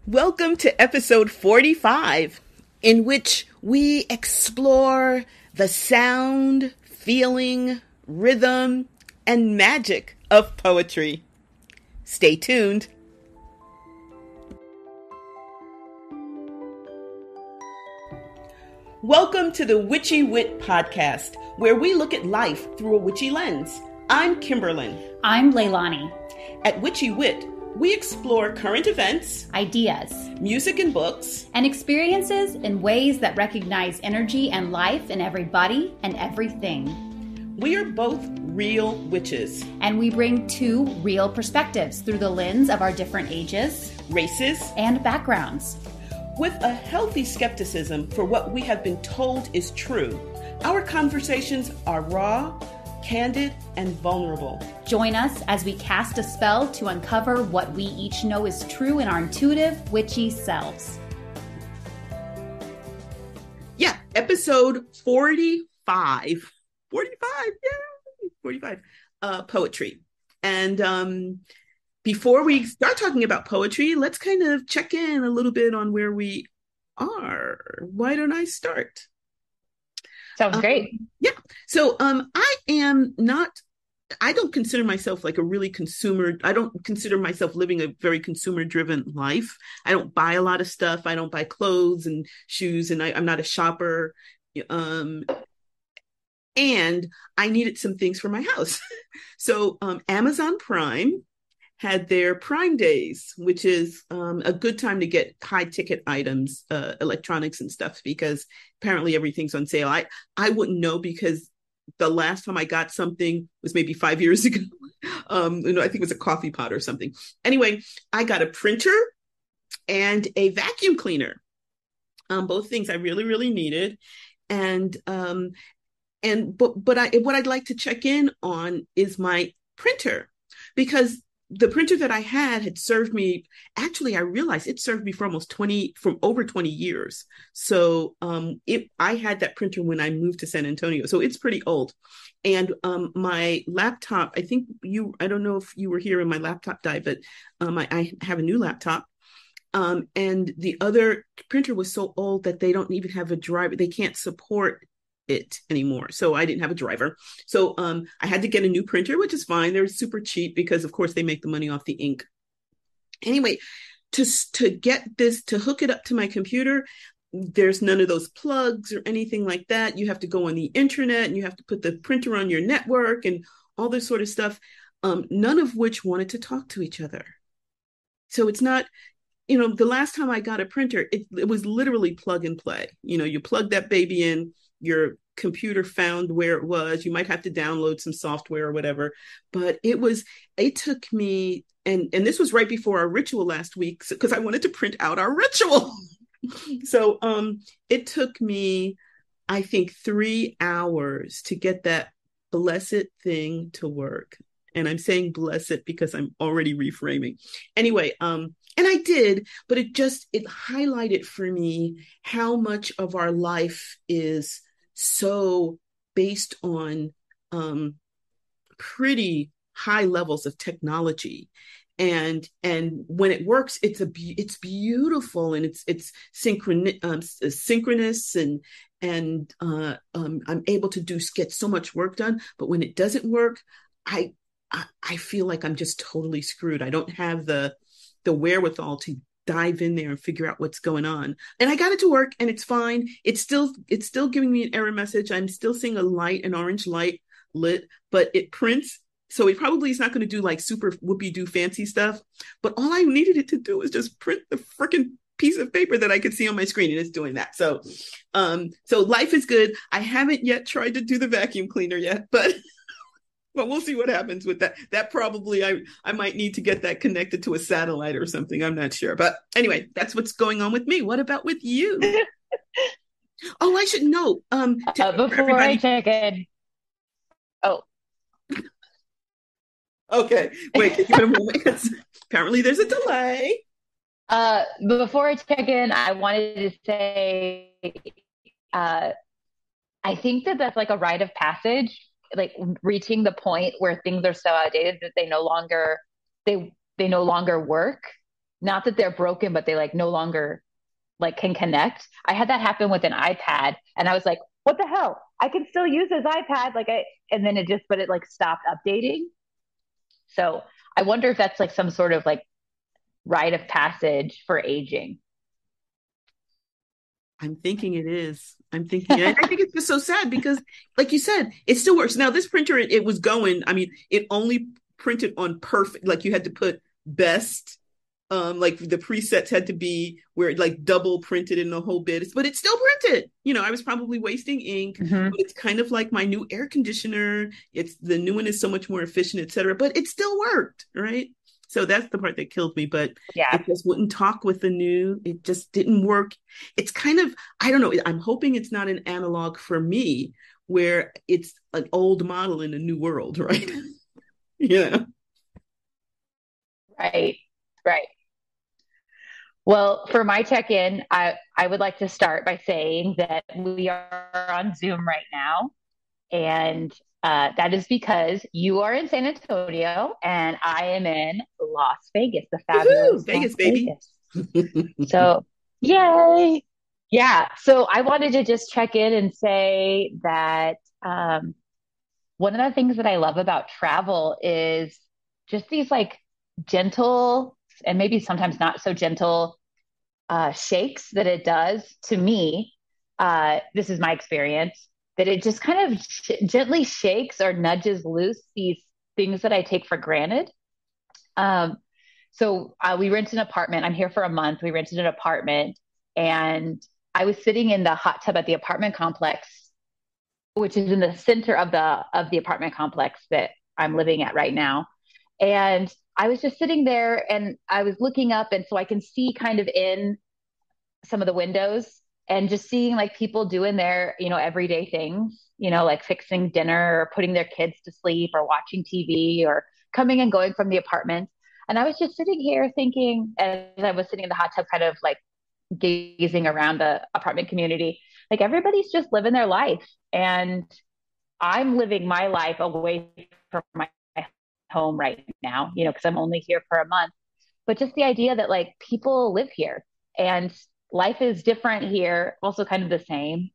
Welcome to episode 45, in which we explore the sound, feeling, rhythm, and magic of poetry. Stay tuned. Welcome to the Witchy Wit podcast, where we look at life through a witchy lens. I'm KImberlyn. I'm Leilani. At Witchy Wit, we explore current events, ideas, music and books, and experiences in ways that recognize energy and life in everybody and everything. We are both real witches. And we bring two real perspectives through the lens of our different ages, races, and backgrounds. With a healthy skepticism for what we have been told is true, our conversations are raw, candid, and vulnerable. Join us as we cast a spell to uncover what we each know is true in our intuitive, witchy selves. Yeah, episode 45. 45, yay! 45. Poetry. And before we start talking about poetry, let's kind of check in a little bit on where we are. Why don't I start? Sounds great. Yeah. So I don't consider myself like a really I don't consider myself living a very consumer driven life. I don't buy a lot of stuff. I don't buy clothes and shoes, and I'm not a shopper. And I needed some things for my house. So Amazon Prime had their Prime Days, which is a good time to get high ticket items, electronics and stuff, because apparently everything's on sale. I wouldn't know, because the last time I got something was maybe 5 years ago. I think it was a coffee pot or something. Anyway, I got a printer and a vacuum cleaner. Both things I really, really needed. But what I'd like to check in on is my printer, because the printer that I had served me. Actually, I realized it served me for over 20 years. So I had that printer when I moved to San Antonio. So it's pretty old. And my laptop, I don't know if you were here when my laptop died, but I have a new laptop. And the other printer was so old that they don't even have a driver. They can't support it anymore. So I didn't have a driver. So I had to get a new printer, which is fine. They're super cheap because of course they make the money off the ink. Anyway, to hook it up to my computer, there's none of those plugs or anything like that. You have to go on the internet and you have to put the printer on your network and all this sort of stuff, none of which wanted to talk to each other. So it's not, the last time I got a printer, it was literally plug and play. You plug that baby in, your computer found where it was. You might have to download some software or whatever, but it took me, and this was right before our ritual last week, because I wanted to print out our ritual. So it took me, I think, 3 hours to get that blessed thing to work. And I'm saying blessed because I'm already reframing. Anyway, and I did, but it highlighted for me how much of our life is so based on pretty high levels of technology, and when it works, it's beautiful, and it's synchronous, and I'm able to get so much work done. But when it doesn't work, I feel like I'm just totally screwed. I don't have the wherewithal to dive in there and figure out what's going on. And I got it to work, and it's fine. It's still giving me an error message. I'm still seeing an orange light lit, but it prints. So it probably is not going to do like super whoopie-doo fancy stuff. But all I needed it to do was just print the freaking piece of paper that I could see on my screen, and it's doing that. So life is good. I haven't yet tried to do the vacuum cleaner yet, but we'll see what happens with that. That probably, I might need to get that connected to a satellite or something. I'm not sure. But anyway, that's what's going on with me. What about with you? Oh, I should know. Before I check in. Oh. Okay. Wait, give it a moment, because apparently there's a delay. Before I check in, I wanted to say, I think that's like a rite of passage, like reaching the point where things are so outdated that they no longer work. not that they're broken, but they like no longer like can connect. I had that happen with an iPad, and I was like, what the hell? I can still use this iPad. And then but it like stopped updating. So I wonder if that's like some sort of like rite of passage for aging. I'm thinking it is. I'm thinking, and I think it's just so sad because, like you said, it still works. Now, this printer, it was going, I mean, it only printed on perfect, like you had to put best, like the presets had to be where it like double printed in the whole bit, but it still printed. You know, I was probably wasting ink, Mm-hmm. but it's kind of like my new air conditioner. It's the new one is so much more efficient, et cetera, but it still worked, right? So that's the part that killed me, but Yeah. it just wouldn't talk with the new. It just didn't work. It's kind of, I don't know. I'm hoping it's not an analog for me where it's an old model in a new world, right? Yeah. Right. Right. Well, for my check-in, I would like to start by saying that we are on Zoom right now. And that is because you are in San Antonio and I am in Las Vegas, the Woohoo! fabulous Las Vegas, baby. Vegas. So, yay. Yeah. So I wanted to just check in and say that one of the things that I love about travel is just these like gentle and maybe sometimes not so gentle shakes that it does to me. This is my experience that it just kind of gently shakes or nudges loose these things that I take for granted. Um, so we rented an apartment. I'm here for a month. We rented an apartment, and I was sitting in the hot tub at the apartment complex, which is in the center of the apartment complex that I'm living at right now. And I was just sitting there, and I was looking up, and so I can see kind of in some of the windows and just seeing like people doing their, everyday things, like fixing dinner or putting their kids to sleep or watching TV or coming and going from the apartment. And I was just sitting here thinking, as I was sitting in the hot tub, kind of like gazing around the apartment community, like everybody's just living their life. And I'm living my life away from my home right now, because I'm only here for a month. But just the idea that like people live here and life is different here, also kind of the same,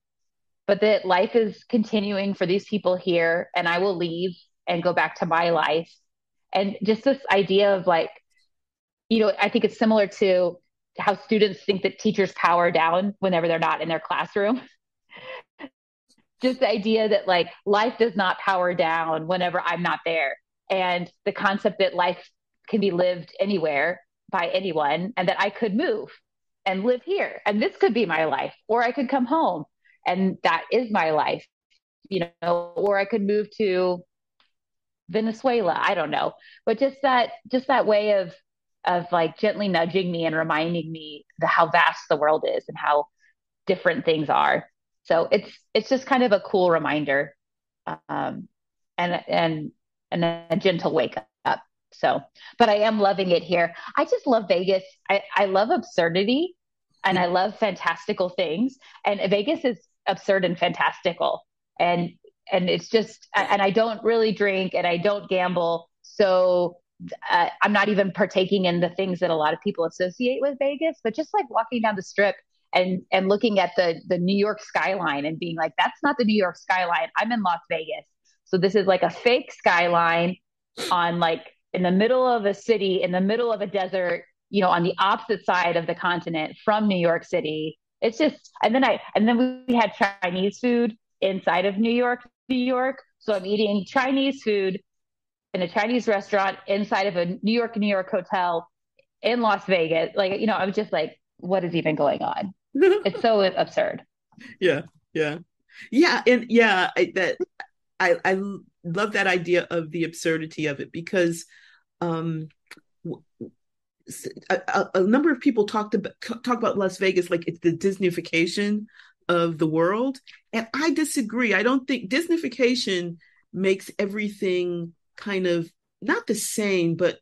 but that life is continuing for these people here, and I will leave and go back to my life. And just this idea of like, I think it's similar to how students think that teachers power down whenever they're not in their classroom. Just the idea that like life does not power down whenever I'm not there. And the concept that life can be lived anywhere by anyone, and that I could move and live here. And this could be my life, or I could come home and that is my life, or I could move to Venezuela. I don't know. But just that way of like gently nudging me and reminding me how vast the world is and how different things are. So it's just kind of a cool reminder, um, and a gentle wake up. So, but I am loving it here. I just love Vegas. I love absurdity and I love fantastical things. And Vegas is absurd and fantastical. And it's just, and I don't really drink and I don't gamble. So I'm not even partaking in the things that a lot of people associate with Vegas, but just like walking down the strip and looking at the New York skyline and being like, that's not the New York skyline. I'm in Las Vegas. So this is like a fake skyline on like in the middle of a city, in the middle of a desert, on the opposite side of the continent from New York City. It's just, and then we had Chinese food inside of New York, New York. So I'm eating Chinese food in a Chinese restaurant inside of a New York hotel in Las Vegas. Like, I was just like, what is even going on? It's so absurd. Yeah, yeah, yeah, and yeah. I love that idea of the absurdity of it because um, a number of people talk about Las Vegas like it's the Disneyfication of the world, and I disagree. I don't think Disneyfication makes everything kind of not the same, but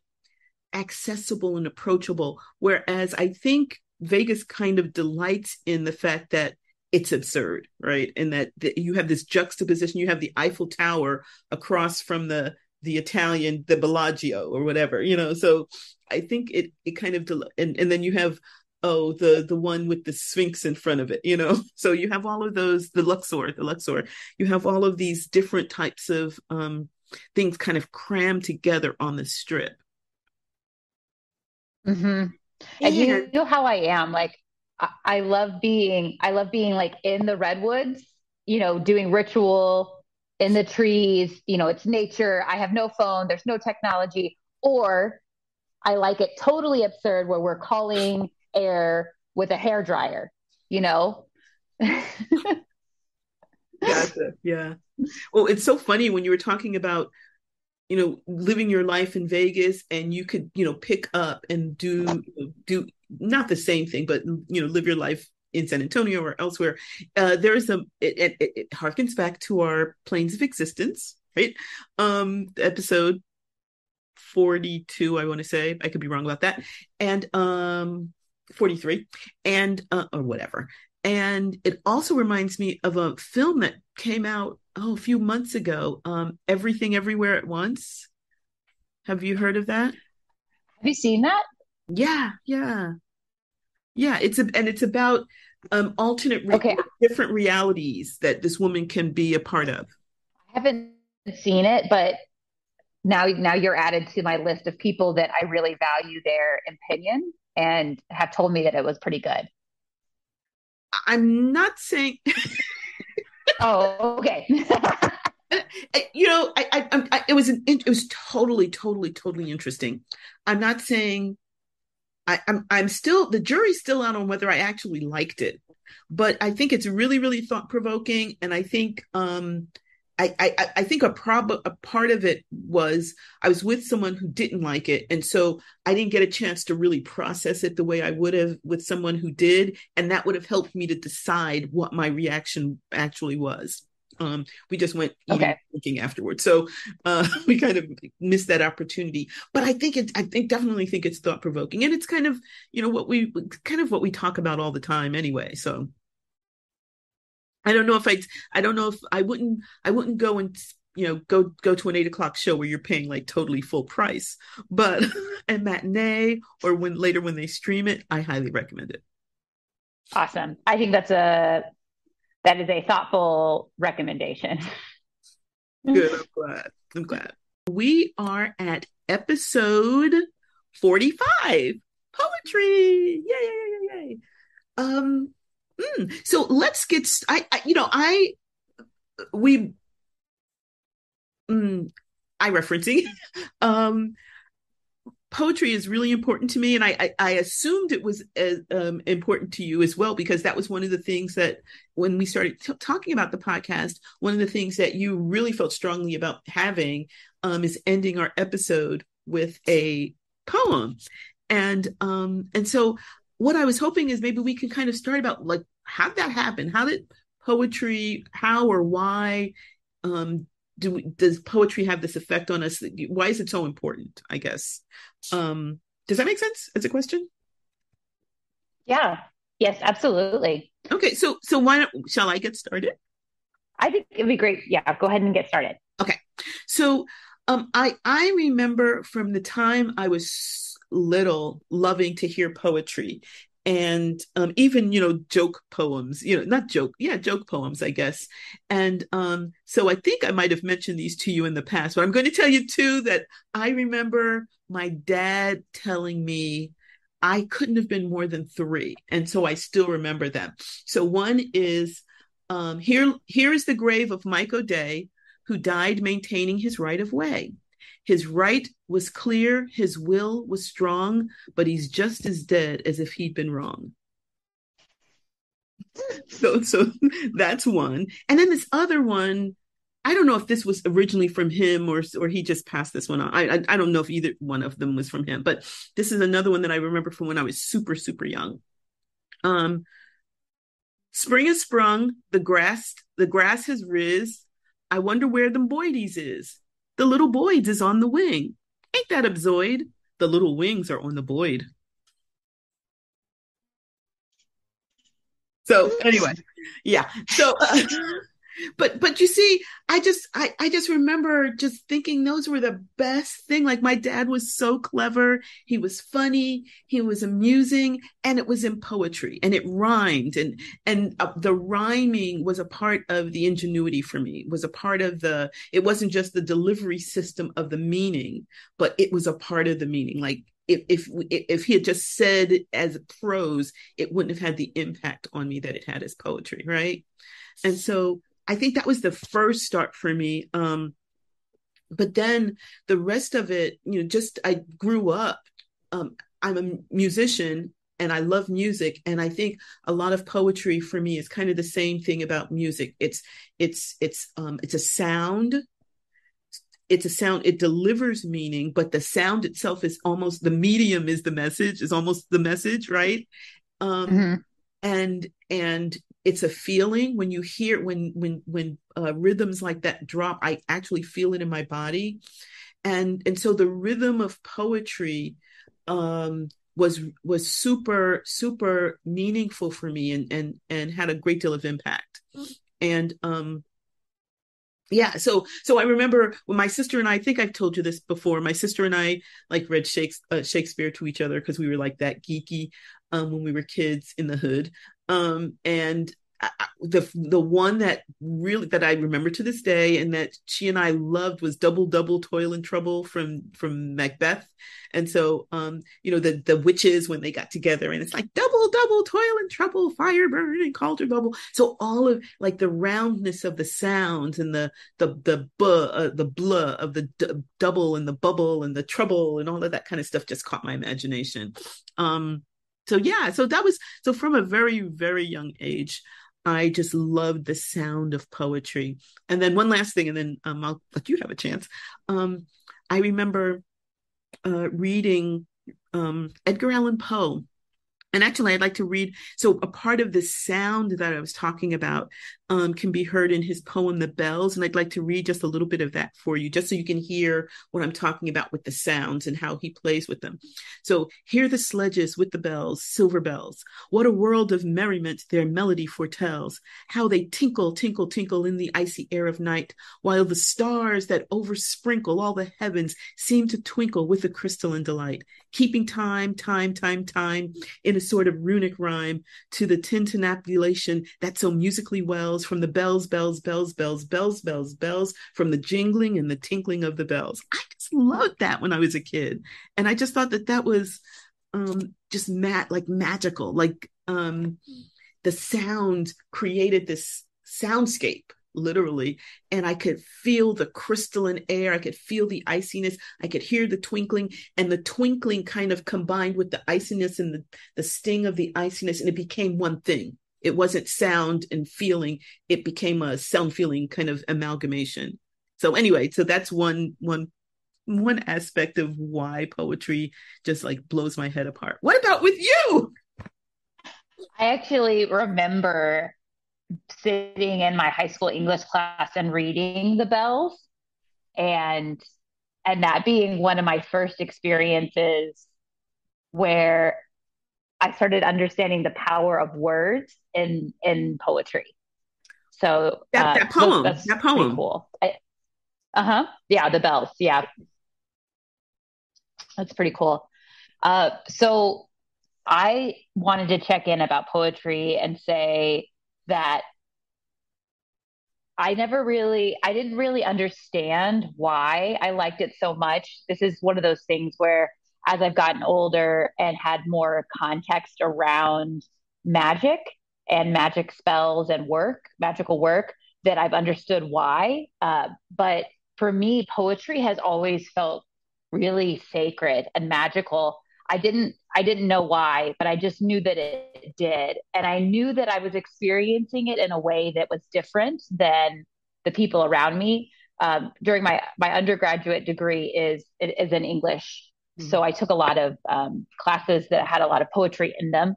accessible and approachable. Whereas I think Vegas kind of delights in the fact that it's absurd, right? And that you have this juxtaposition. You have the Eiffel Tower across from the the Italian, the Bellagio or whatever, So I think it kind of, and then you have, the one with the Sphinx in front of it. So you have all of those, the Luxor, you have all of these different types of things kind of crammed together on the strip. Mm-hmm. And you And know how I am. Like I love being like in the redwoods, doing ritual in the trees, it's nature. I have no phone, there's no technology. Or I like it totally absurd where we're calling air with a hair dryer, you know? gotcha. Yeah. Well, it's so funny when you were talking about, living your life in Vegas, and you could, pick up and do not the same thing, but live your life in San Antonio or elsewhere. There's it harkens back to our planes of existence, right? Episode 42, I want to say. I could be wrong about that. And 43, and or whatever. And it also reminds me of a film that came out a few months ago, Everything Everywhere at Once. Have you heard of that? Have you seen that? Yeah, yeah. Yeah, it's about alternate Okay. different realities that this woman can be a part of. I haven't seen it, but now you're added to my list of people that I really value their opinion and have told me that it was pretty good. I'm not saying Oh, okay. it was totally, totally, totally interesting. I'm not saying I'm still, the jury's still out on whether I actually liked it, but I think it's really, really thought provoking, and I think I think a part of it was I was with someone who didn't like it, and so I didn't get a chance to really process it the way I would have with someone who did, and that would have helped me to decide what my reaction actually was. We just went eating Okay. and drinking afterwards, so we kind of missed that opportunity. But I think definitely think it's thought provoking, and it's kind of what we talk about all the time anyway. So I don't know if I wouldn't go and go to an 8 o'clock show where you're paying like totally full price, but a matinee or when they stream it, I highly recommend it. Awesome. I think that is a thoughtful recommendation. Good. I'm glad. We are at episode 45, poetry. Yay, yay, yay, yay, yay. So let's get, we, I referencing, um, poetry is really important to me. And I assumed it was important to you as well, because that was one of the things that when we started talking about the podcast, one of the things that you really felt strongly about having is ending our episode with a poem. And so what I was hoping is maybe we can kind of start about like, how did that happen? How did poetry, how or why does poetry have this effect on us? Why is it so important, I guess? Does that make sense as a question? Yeah. Yes, absolutely. Okay, so shall I get started? I think it'd be great. Yeah, go ahead and get started. Okay, so I remember from the time I was little loving to hear poetry, and even joke poems, not joke, yeah, joke poems, I guess. And so I think I might have mentioned these to you in the past, but I'm going to tell you too that I remember my dad telling me I couldn't have been more than 3, and so I still remember them. So one is, here is the grave of Mike O'Day, who died maintaining his right of way. His right was clear, his will was strong, but he's just as dead as if he'd been wrong. So that's one. And then this other one, I don't know if this was originally from him or he just passed this one on. I don't know if either one of them was from him, but this is another one that I remember from when I was super, super young. Spring has sprung, the grass has riz. I wonder where them boydies is. The little boyds is on the wing. Ain't that absoid? The little wings are on the boyd. So anyway, yeah. So But you see, I just remember just thinking those were the best thing. Like my dad was so clever, he was funny, he was amusing, and it was in poetry and it rhymed, and the rhyming was a part of the ingenuity for me. It was a part of the, it wasn't just the delivery system of the meaning, but it was a part of the meaning. Like if he had just said as prose, it wouldn't have had the impact on me that it had as poetry, right? And so I think that was the first start for me. But then the rest of it, just I grew up. I'm a musician and I love music, and I think a lot of poetry for me is kind of the same thing about music. It's a sound. It's a sound. It delivers meaning, but the sound itself is almost the medium is the message. Is almost the message, right? Um, Mm-hmm. and it's a feeling when you hear when rhythms like that drop. I actually feel it in my body, and so the rhythm of poetry was super meaningful for me, and had a great deal of impact. And yeah, so I remember when my sister and I think I've told you this before. My sister and I like read Shakespeare to each other because we were like that geeky when we were kids in the hood. And the one that really that I remember to this day and that she and I loved was Double Double Toil and Trouble from Macbeth. And so the witches when they got together and it's like double double toil and trouble, fire burn and cauldron bubble. So all of like the roundness of the sounds and the blah of the double and the bubble and the trouble and all of that kind of stuff just caught my imagination. So yeah, so that was so from a very young age, I just loved the sound of poetry. And then one last thing, and then I'll let you have a chance. I remember reading Edgar Allan Poe. And actually, I'd like to read. So, a part of the sound that I was talking about can be heard in his poem, The Bells. And I'd like to read just a little bit of that for you, just so you can hear what I'm talking about with the sounds and how he plays with them. So, hear the sledges with the bells, silver bells. What a world of merriment their melody foretells. How they tinkle, tinkle, tinkle in the icy air of night, while the stars that oversprinkle all the heavens seem to twinkle with a crystalline delight, keeping time, time, time, time in a sort of runic rhyme to the tintinnabulation that so musically wells from the bells, bells, bells, bells, bells, bells, bells, from the jingling and the tinkling of the bells. I just loved that when I was a kid. And I just thought that that was just like magical. Like the sound created this soundscape literally, and I could feel the crystalline air, I could feel the iciness, I could hear the twinkling, and the twinkling kind of combined with the iciness and the sting of the iciness, and it became one thing. It wasn't sound and feeling, it became a sound feeling kind of amalgamation. So anyway, so that's one aspect of why poetry just like blows my head apart. What about with you? I actually remember sitting in my high school English class and reading The Bells, and that being one of my first experiences where I started understanding the power of words in poetry. So That those, poem, that's that pretty poem. cool. Uh-huh. Yeah, The Bells. Yeah, that's pretty cool. So I wanted to check in about poetry and say that I didn't really understand why I liked it so much. This is one of those things where, as I've gotten older and had more context around magic and magic spells and magical work, that I've understood why. But for me, poetry has always felt really sacred and magical. I didn't know why, but I just knew that it did. And I knew that I was experiencing it in a way that was different than the people around me. During my undergraduate degree is in English. So I took a lot of classes that had a lot of poetry in them.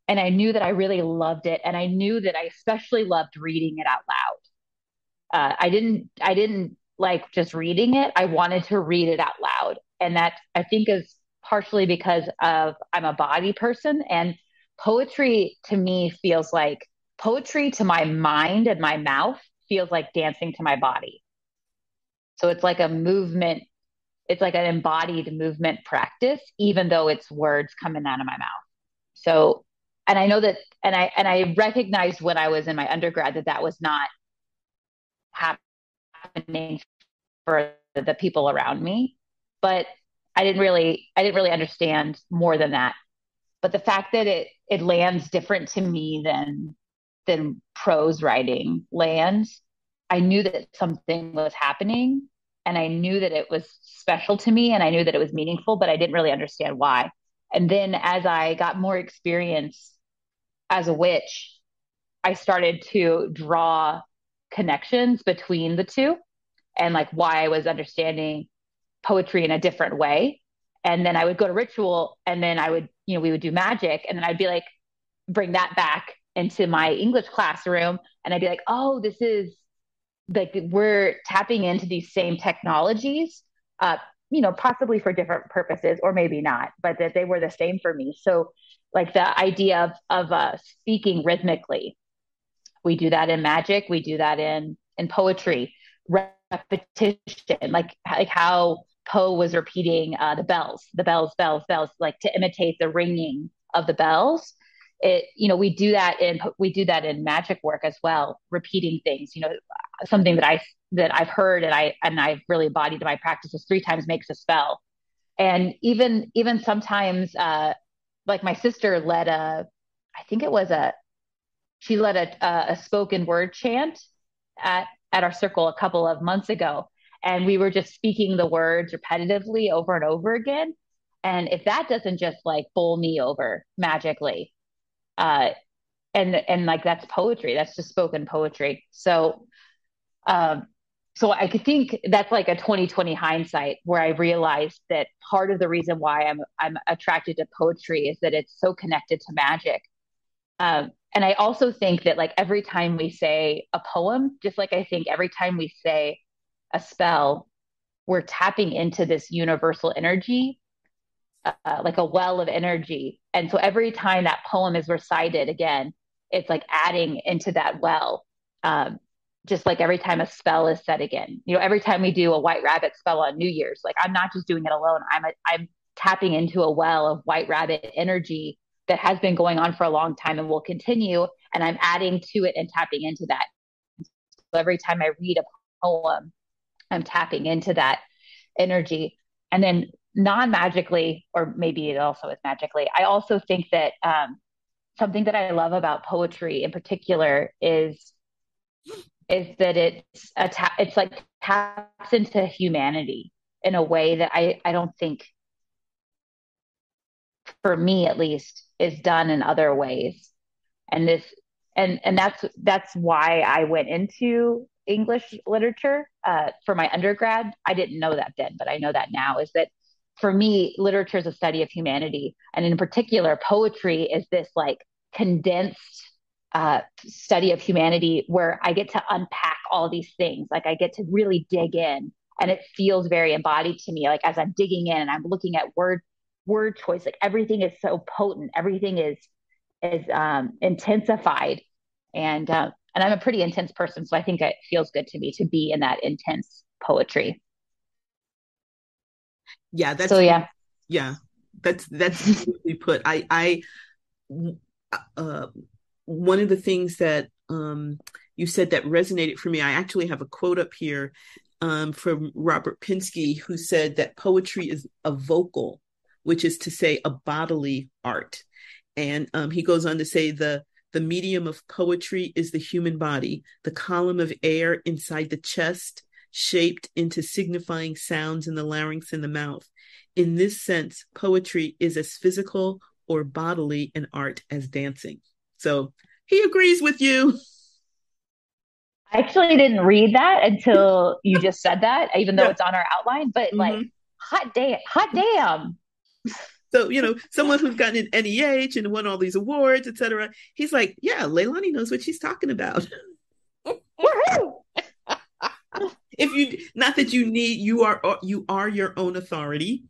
And I knew that I really loved it. And I knew that I especially loved reading it out loud. I didn't like just reading it. I wanted to read it out loud. And that I think is partially because of I'm a body person, and poetry to me feels like poetry to my mind and my mouth feels like dancing to my body. So it's like a movement, it's like an embodied movement practice, even though it's words coming out of my mouth. So, and I know that, and I recognized when I was in my undergrad that that was not happening for the people around me, but I didn't really understand more than that. But the fact that it lands different to me than prose writing lands, I knew that something was happening, and I knew that it was special to me, and I knew that it was meaningful, but I didn't really understand why. And then as I got more experience as a witch, I started to draw connections between the two, and like why I was understanding poetry in a different way. And then I would go to ritual, and then I would, we would do magic, and then I'd be like, bring that back into my English classroom. And I'd be like, oh, this is like, we're tapping into these same technologies, possibly for different purposes, or maybe not, but that they were the same for me. So like the idea of speaking rhythmically, we do that in magic, we do that in poetry, repetition, like how Poe was repeating the bells, bells, bells, like to imitate the ringing of the bells. We do that in magic work as well, repeating things. Something that I've heard and I've really embodied in my practice is 3 times makes a spell. And even sometimes, like my sister led I think it was she led a spoken word chant at our circle a couple of months ago, and we were just speaking the words repetitively over and over again. And if that doesn't just like bowl me over magically, uh, and like that's poetry, that's just spoken poetry. Um, so I could think that's like a 2020 hindsight where I realized that part of the reason why I'm attracted to poetry is that it's so connected to magic. And I also think that like every time we say a poem, just like I think every time we say a spell, we're tapping into this universal energy, like a well of energy. And so every time that poem is recited again, it's like adding into that well. Just like every time a spell is said again, every time we do a white rabbit spell on New Year's, like I'm not just doing it alone. I'm tapping into a well of white rabbit energy that has been going on for a long time and will continue. And I'm adding to it and tapping into that. So every time I read a poem, I'm tapping into that energy. And then non-magically, or maybe it also is magically, I also think that something that I love about poetry in particular is that it's like taps into humanity in a way that I don't think, for me at least, is done in other ways. And this and that's why I went into English literature for my undergrad. I didn't know that then, but I know that now, is that for me, literature is a study of humanity. And in particular, poetry is this like condensed study of humanity where I get to unpack all these things. Like I get to really dig in, and it feels very embodied to me. Like as I'm digging in and I'm looking at word choice, like everything is so potent. Everything is intensified. And I'm a pretty intense person, so I think it feels good to me to be in that intense poetry. Yeah, So yeah. yeah, that's beautifully put. I uh, one of the things that you said that resonated for me, I actually have a quote up here from Robert Pinsky, who said that poetry is a vocal, which is to say a bodily art. And he goes on to say the medium of poetry is the human body, the column of air inside the chest, shaped into signifying sounds in the larynx and the mouth. In this sense, poetry is as physical or bodily an art as dancing. So he agrees with you. I actually didn't read that until you just said that, even though Yeah. it's on our outline, but like Mm-hmm. hot damn. So, someone who's gotten an NEH and won all these awards, etc. He's like, yeah, Leilani knows what she's talking about. Woohoo! If you, not that you need, you are your own authority.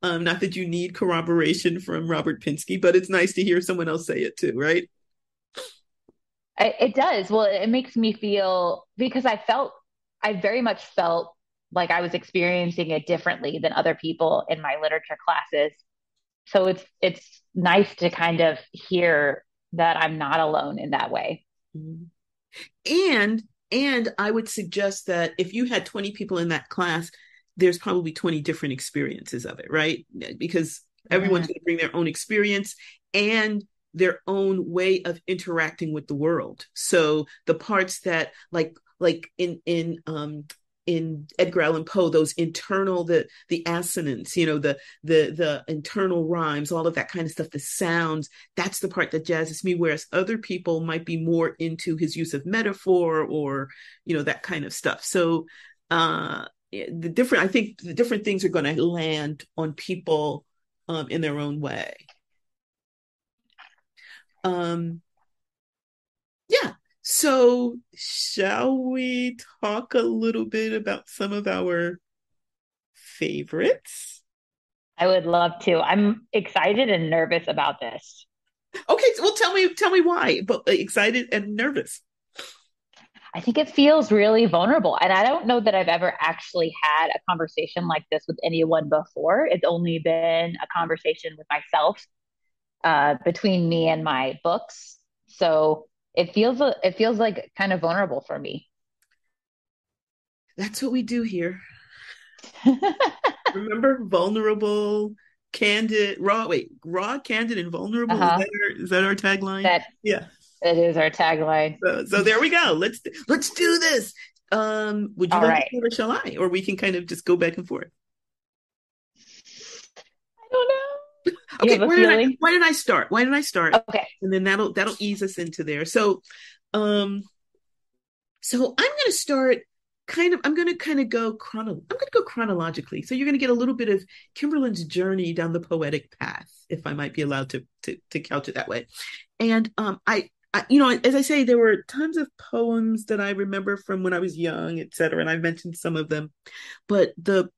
Not that you need corroboration from Robert Pinsky, but it's nice to hear someone else say it too, right? It does. Well, it makes me feel because I very much felt like I was experiencing it differently than other people in my literature classes. So it's nice to kind of hear that I'm not alone in that way. Mhm. And I would suggest that if you had 20 people in that class, there's probably 20 different experiences of it, right? Because everyone's Mm, going to bring their own experience and their own way of interacting with the world. So the parts that like in Edgar Allan Poe, those internal the assonance, the internal rhymes, all of that kind of stuff, the sounds, that's the part that jazzes me. Whereas other people might be more into his use of metaphor or that kind of stuff. So I think the different things are going to land on people in their own way. Um, yeah. So shall we talk a little bit about some of our favorites? I would love to. I'm excited and nervous about this. Okay, well tell me why, but excited and nervous. I think it feels really vulnerable. And I don't know that I've ever actually had a conversation like this with anyone before. It's only been a conversation with myself between me and my books. So it feels like kind of vulnerable for me. That's what we do here. Remember, vulnerable, candid, raw. Wait, raw, candid, and vulnerable. Uh-huh. Is that our tagline? That Yeah. it is our tagline. So there we go. Let's do this. Would you All like to right. start or shall I? Or we can kind of just go back and forth. I don't know. You Okay, have a feeling? why didn't I start? Why didn't I start? Okay. And then that'll ease us into there. Um, so I'm gonna kind of I'm gonna go chronologically. So you're gonna get a little bit of Kimberlyn's journey down the poetic path, if I might be allowed to couch it that way. And as I say, there were tons of poems that I remember from when I was young, et cetera, and I've mentioned some of them. But the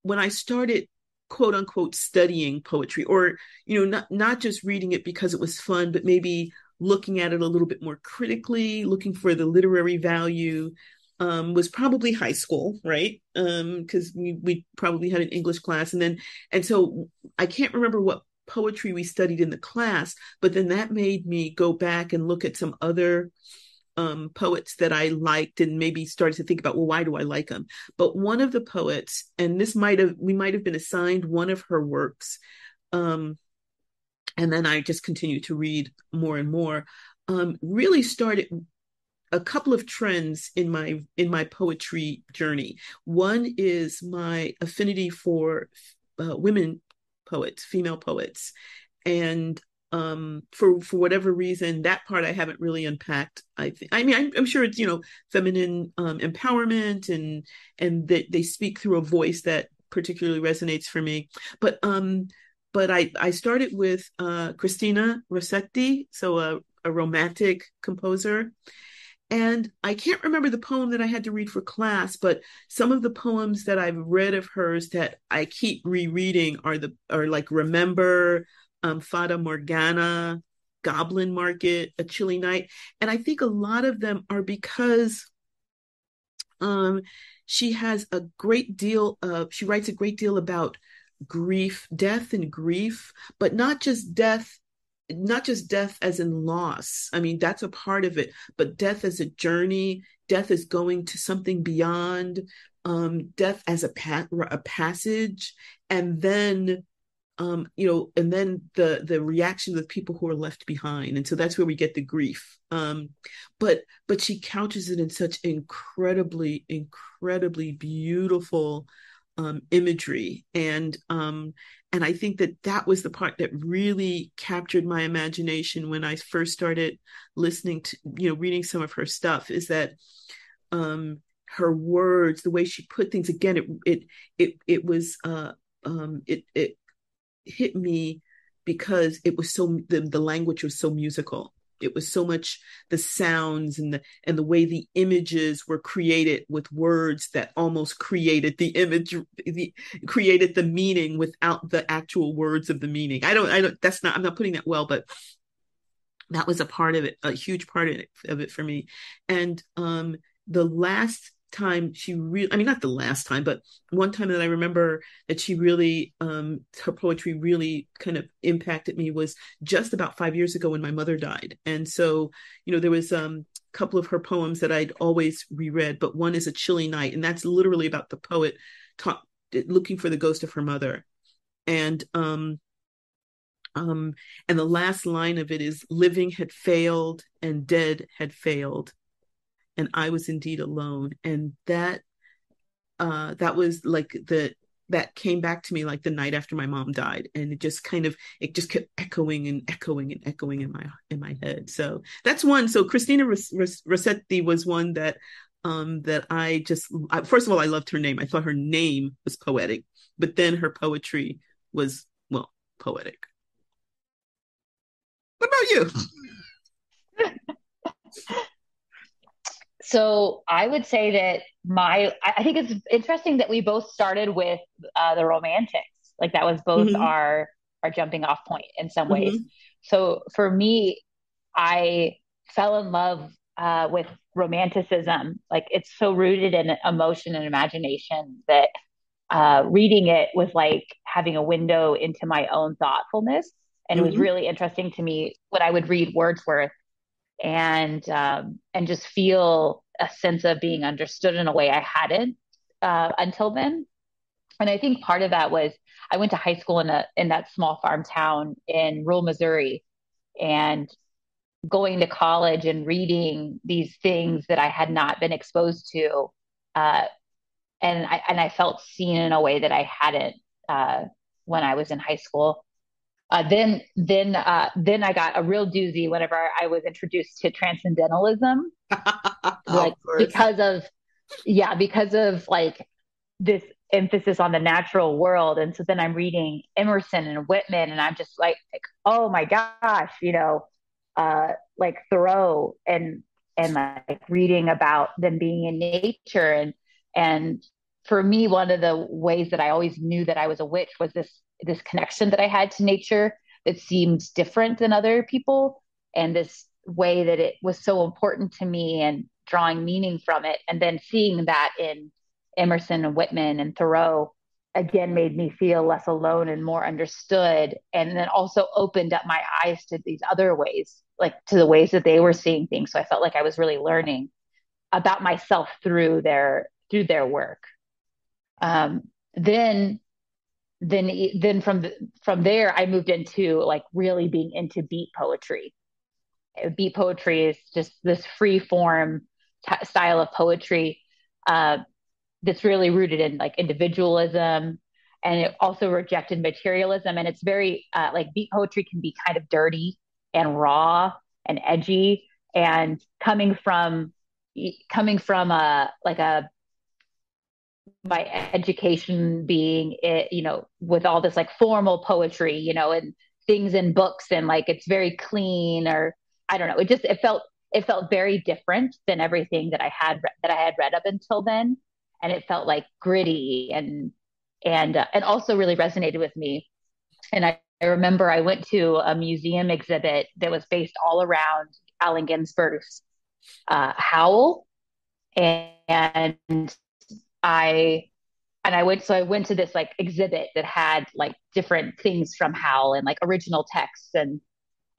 when I started quote unquote studying poetry, or not just reading it because it was fun, but maybe looking at it a little bit more critically, looking for the literary value, was probably high school, right? Because we probably had an English class, and so I can't remember what poetry we studied in the class, but then that made me go back and look at some other poets that I liked and maybe started to think about, well, why do I like them? But one of the poets, and we might have been assigned one of her works, um, and then I just continued to read more and more, really started a couple of trends in my poetry journey. One is my affinity for women poets, female poets, and for whatever reason, that part I haven't really unpacked. I mean, I'm sure it's feminine empowerment, and that they speak through a voice that particularly resonates for me. But I started with Christina Rossetti, so a romantic composer, and I can't remember the poem that I had to read for class, but some of the poems that I've read of hers that I keep rereading are like Remember, Fata Morgana, Goblin Market, A Chilly Night. And I think a lot of them are because um, she writes a great deal about grief, death and grief, but not just death as in loss. I mean, that's a part of it, but death as a journey, death as going to something beyond, death as a passage, and then the reaction of the people who are left behind, and so that's where we get the grief. But she couches it in such incredibly beautiful imagery, and I think that was the part that really captured my imagination when I first started listening to reading some of her stuff. Is that her words, the way she put things, again, it was it hit me because it was the language was so musical. It was so much the sounds and the way the images were created with words that almost created created the meaning without the actual words of the meaning. I don't, that's not, I'm not putting that well, but that was a part of it, a huge part of it for me. And the last time she really, I mean, not the last time, but one time that I remember that she really, her poetry really kind of impacted me was just about 5 years ago when my mother died. And so, there was a couple of her poems that I'd always reread, but one is A Chilly Night, and that's literally about the poet looking for the ghost of her mother. And um, and the last line of it is, living had failed and dead had failed, and I was indeed alone. And that was like that came back to me like the night after my mom died, and it just kept echoing and echoing and echoing in my head. So that's one. So Christina Rossetti was one that first of all, I loved her name. I thought her name was poetic, but then her poetry was, well, poetic. What about you? So I would say that I think it's interesting that we both started with the romantics. Like that was both Mm-hmm, our jumping off point in some ways. mm-hmm, So for me, I fell in love with romanticism. Like it's so rooted in emotion and imagination that reading it was like having a window into my own thoughtfulness. And it was mm-hmm, really interesting to me when I would read Wordsworth and just feel a sense of being understood in a way I hadn't until then. And I think part of that was I went to high school in that small farm town in rural Missouri, and going to college and reading these things that I had not been exposed to, uh, and I felt seen in a way that I hadn't when I was in high school. Then I got a real doozy whenever I was introduced to transcendentalism, of like course. because of like this emphasis on the natural world. And so then I'm reading Emerson and Whitman, and I'm just like oh my gosh, like Thoreau and like reading about them being in nature. And for me, one of the ways that I always knew that I was a witch was this connection that I had to nature that seemed different than other people, and this way that it was so important to me and drawing meaning from it. And then seeing that in Emerson and Whitman and Thoreau again made me feel less alone and more understood. And then also opened up my eyes to these other ways, like to the ways that they were seeing things. So I felt like I was really learning about myself through their work. Um, then then from there, I moved into like really being into beat poetry. Beat poetry is just this free form style of poetry uh, that's really rooted in like individualism, and it also rejected materialism. And it's very like beat poetry can be kind of dirty and raw and edgy, and coming from a like a my education being it, with all this like formal poetry, and things in books, and like it's very clean, or I don't know. It felt very different than everything that I had read up until then, and it felt like gritty and also really resonated with me. And I remember I went to a museum exhibit that was based all around Allen Ginsberg's Howl, and I I went to this like exhibit that had like different things from Howl and like original texts, and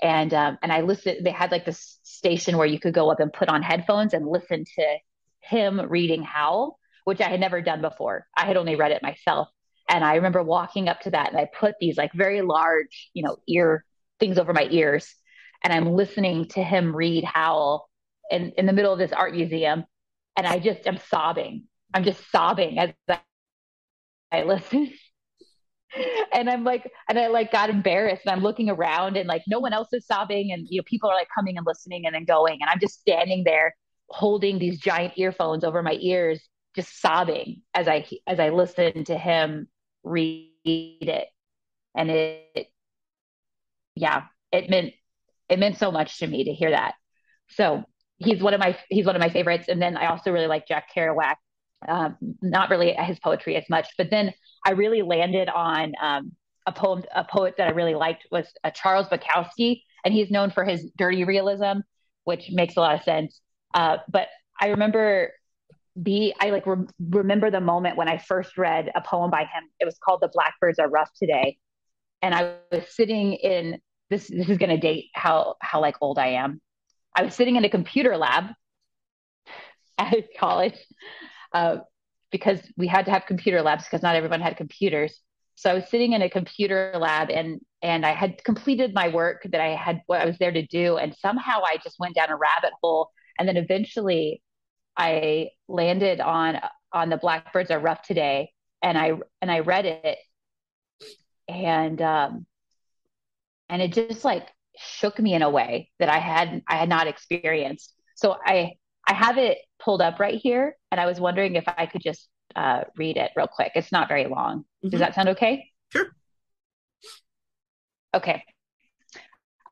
I listened. They had like this station where you could go up and put on headphones and listen to him reading Howl, which I had never done before. I had only read it myself. And I remember walking up to that, and I put these like very large, ear things over my ears, and I'm listening to him read Howl in the middle of this art museum, and I'm sobbing. I'm just sobbing as I listen. And I like got embarrassed, and I'm looking around, and like no one else is sobbing, and people are like coming and listening and then going, and I'm just standing there holding these giant earphones over my ears, just sobbing as I listen to him read it. And yeah, it meant so much to me to hear that. So he's one of my favorites. And then I also really like Jack Kerouac. Not really his poetry as much, but then I really landed on a poet that I really liked was Charles Bukowski, and he's known for his dirty realism, which makes a lot of sense. But I remember remember the moment when I first read a poem by him. It was called "The Blackbirds Are Rough Today," and I was sitting in this. This is going to date how like old I am. I was sitting in a computer lab at college, uh, because we had to have computer labs because not everyone had computers. So I was sitting in a computer lab, and I had completed my work that I had what I was there to do, and somehow I just went down a rabbit hole, and then eventually I landed on "The Blackbirds Are Rough Today," and I read it, and it just like shook me in a way that I had not experienced. So I have it pulled up right here, and I was wondering if I could just read it real quick. It's not very long. Does Mm-hmm. that sound okay? Sure. Okay.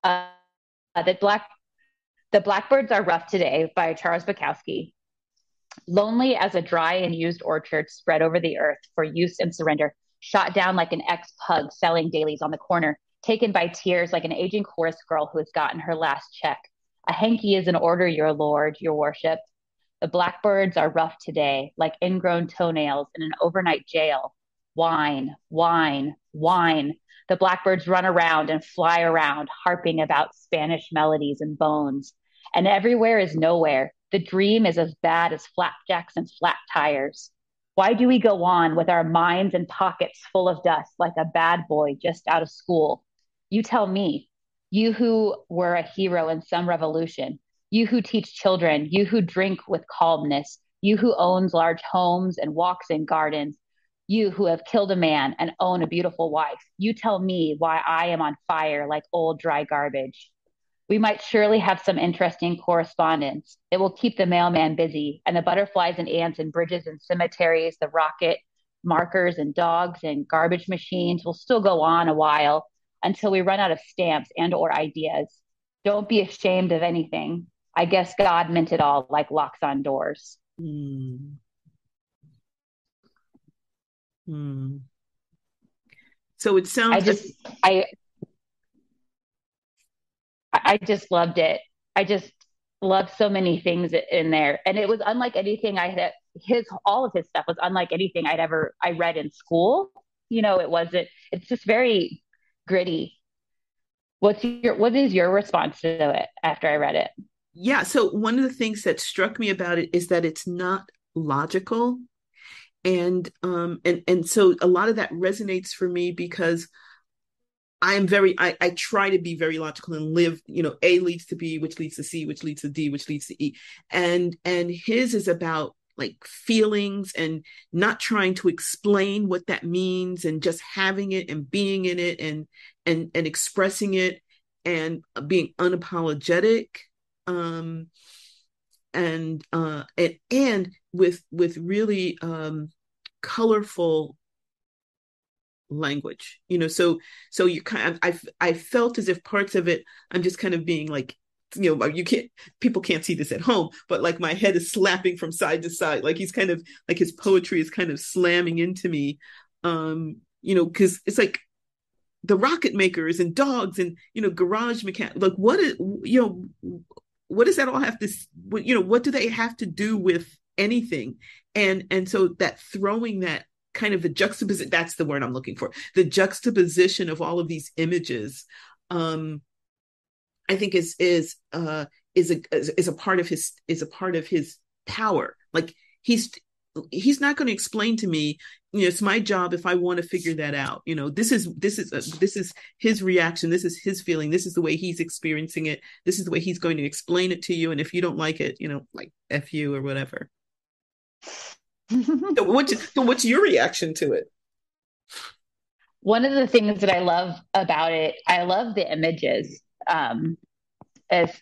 Uh, the black the Blackbirds Are Rough Today by Charles Bukowski. Lonely as a dry and used orchard spread over the earth for use and surrender, shot down like an ex-pug selling dailies on the corner, taken by tears like an aging chorus girl who has gotten her last check. A hanky is in order, your lord, your worship. The blackbirds are rough today, like ingrown toenails in an overnight jail. Whine, whine, whine. The blackbirds run around and fly around, harping about Spanish melodies and bones. And everywhere is nowhere. The dream is as bad as flapjacks and flat tires. Why do we go on with our minds and pockets full of dust like a bad boy just out of school? You tell me, you who were a hero in some revolution, you who teach children, you who drink with calmness, you who owns large homes and walks in gardens, you who have killed a man and own a beautiful wife, you tell me why I am on fire like old dry garbage. We might surely have some interesting correspondence. It will keep the mailman busy, and the butterflies and ants and bridges and cemeteries, the rocket markers and dogs and garbage machines will still go on a while until we run out of stamps and or ideas. Don't be ashamed of anything. I guess God meant it all like locks on doors. Mm. Mm. So it I sounds just I I just loved it. I just loved so many things in there, and it was unlike anything I had. His all of his stuff was unlike anything I read in school. You know, it wasn't. It's just very gritty. What is your response to it after I read it? yeah. So one of the things that struck me about it is that it's not logical. And so a lot of that resonates for me because I try to be very logical and live, A leads to B, which leads to C, which leads to D, which leads to E. And his is about like feelings and not trying to explain what that means and just having it and being in it and expressing it and being unapologetic. Um and with really colorful language, so you kind of I felt as if parts of it I'm just kind of being like, you can't people can't see this at home, but like my head is slapping from side to side, like he's kind of like his poetry is kind of slamming into me, because it's like the rocket makers and dogs and garage mechanic, like what does that all have to, what do they have to do with anything? And so that throwing that kind of the juxtaposition, that's the word I'm looking for, the juxtaposition of all of these images, I think is a part of his power. Like he's not going to explain to me, it's my job if I want to figure that out. This is his reaction, this is his feeling, this is the way he's experiencing it, this is the way he's going to explain it to you, and if you don't like it, like F you or whatever. So what's your reaction to it? One of the things that I love about it, I love the images. As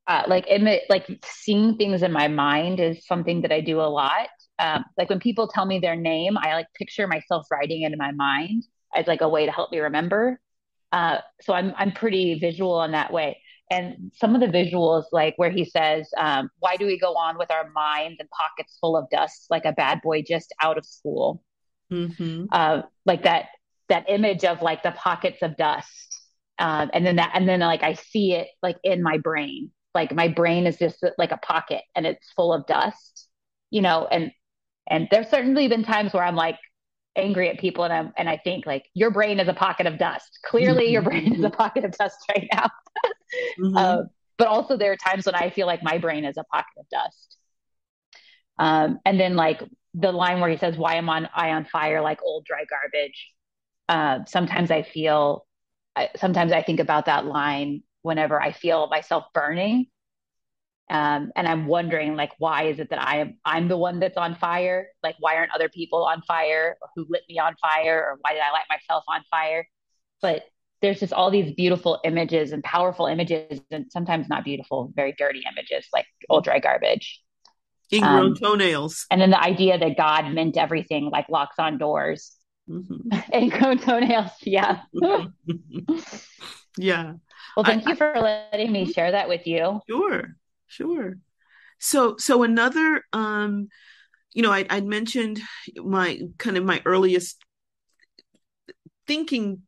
like seeing things in my mind is something that I do a lot. Like when people tell me their name, I like picture myself writing it in my mind as like a way to help me remember. So I'm pretty visual in that way. And some of the visuals, like where he says, "Why do we go on with our minds and pockets full of dust like a bad boy just out of school?" Mm-hmm. Like that image of like the pockets of dust. And then like I see it like in my brain. Like my brain is just like a pocket and it's full of dust, and there's certainly been times where I'm like angry at people and I think like your brain is a pocket of dust. Clearly your brain is a pocket of dust right now. Mm-hmm. But also there are times when I feel like my brain is a pocket of dust. And then like the line where he says, "Why am I on fire like old dry garbage?" Sometimes sometimes I think about that line whenever I feel myself burning. And I'm wondering, like, why is it that I'm the one that's on fire? Like, why aren't other people on fire? Or who lit me on fire? Or why did I light myself on fire? But there's just all these beautiful images and powerful images, and sometimes not beautiful, very dirty images, like old dry garbage. Ingrown Um, toenails. and then the idea that God meant everything, like locks on doors Mm-hmm. and grown toenails. Yeah. Yeah. Well, I, thank you for letting me share that with you. sure, sure. So another, I'd mentioned my earliest thinking,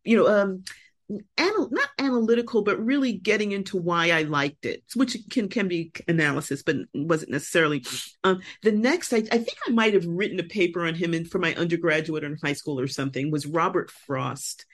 not analytical, but really getting into why I liked it, which can be analysis, but wasn't necessarily. The next, I think I might have written a paper on him for my undergraduate or in high school or something, was Robert Frost.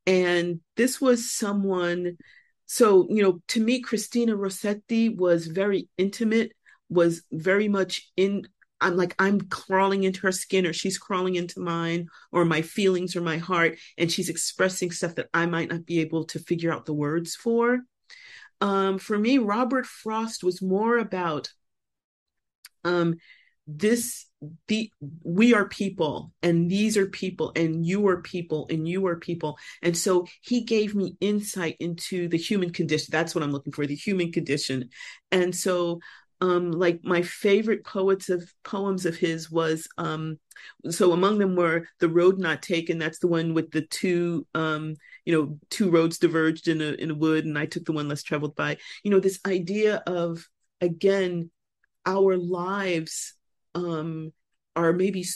And this was someone, so, to me, Christina Rossetti was very intimate, was very much in, I'm like, I'm crawling into her skin, or she's crawling into mine, or my feelings or my heart, and she's expressing stuff that I might not be able to figure out the words for. For me, Robert Frost was more about um, this the we are people, and these are people, and you are people, and you are people. And so he gave me insight into the human condition. That's what I'm looking for, the human condition. And so like my favorite poems of his was so among them were The Road Not Taken. That's the one with the two roads diverged in a wood, and I took the one less traveled by. This idea of, again, our lives are maybe,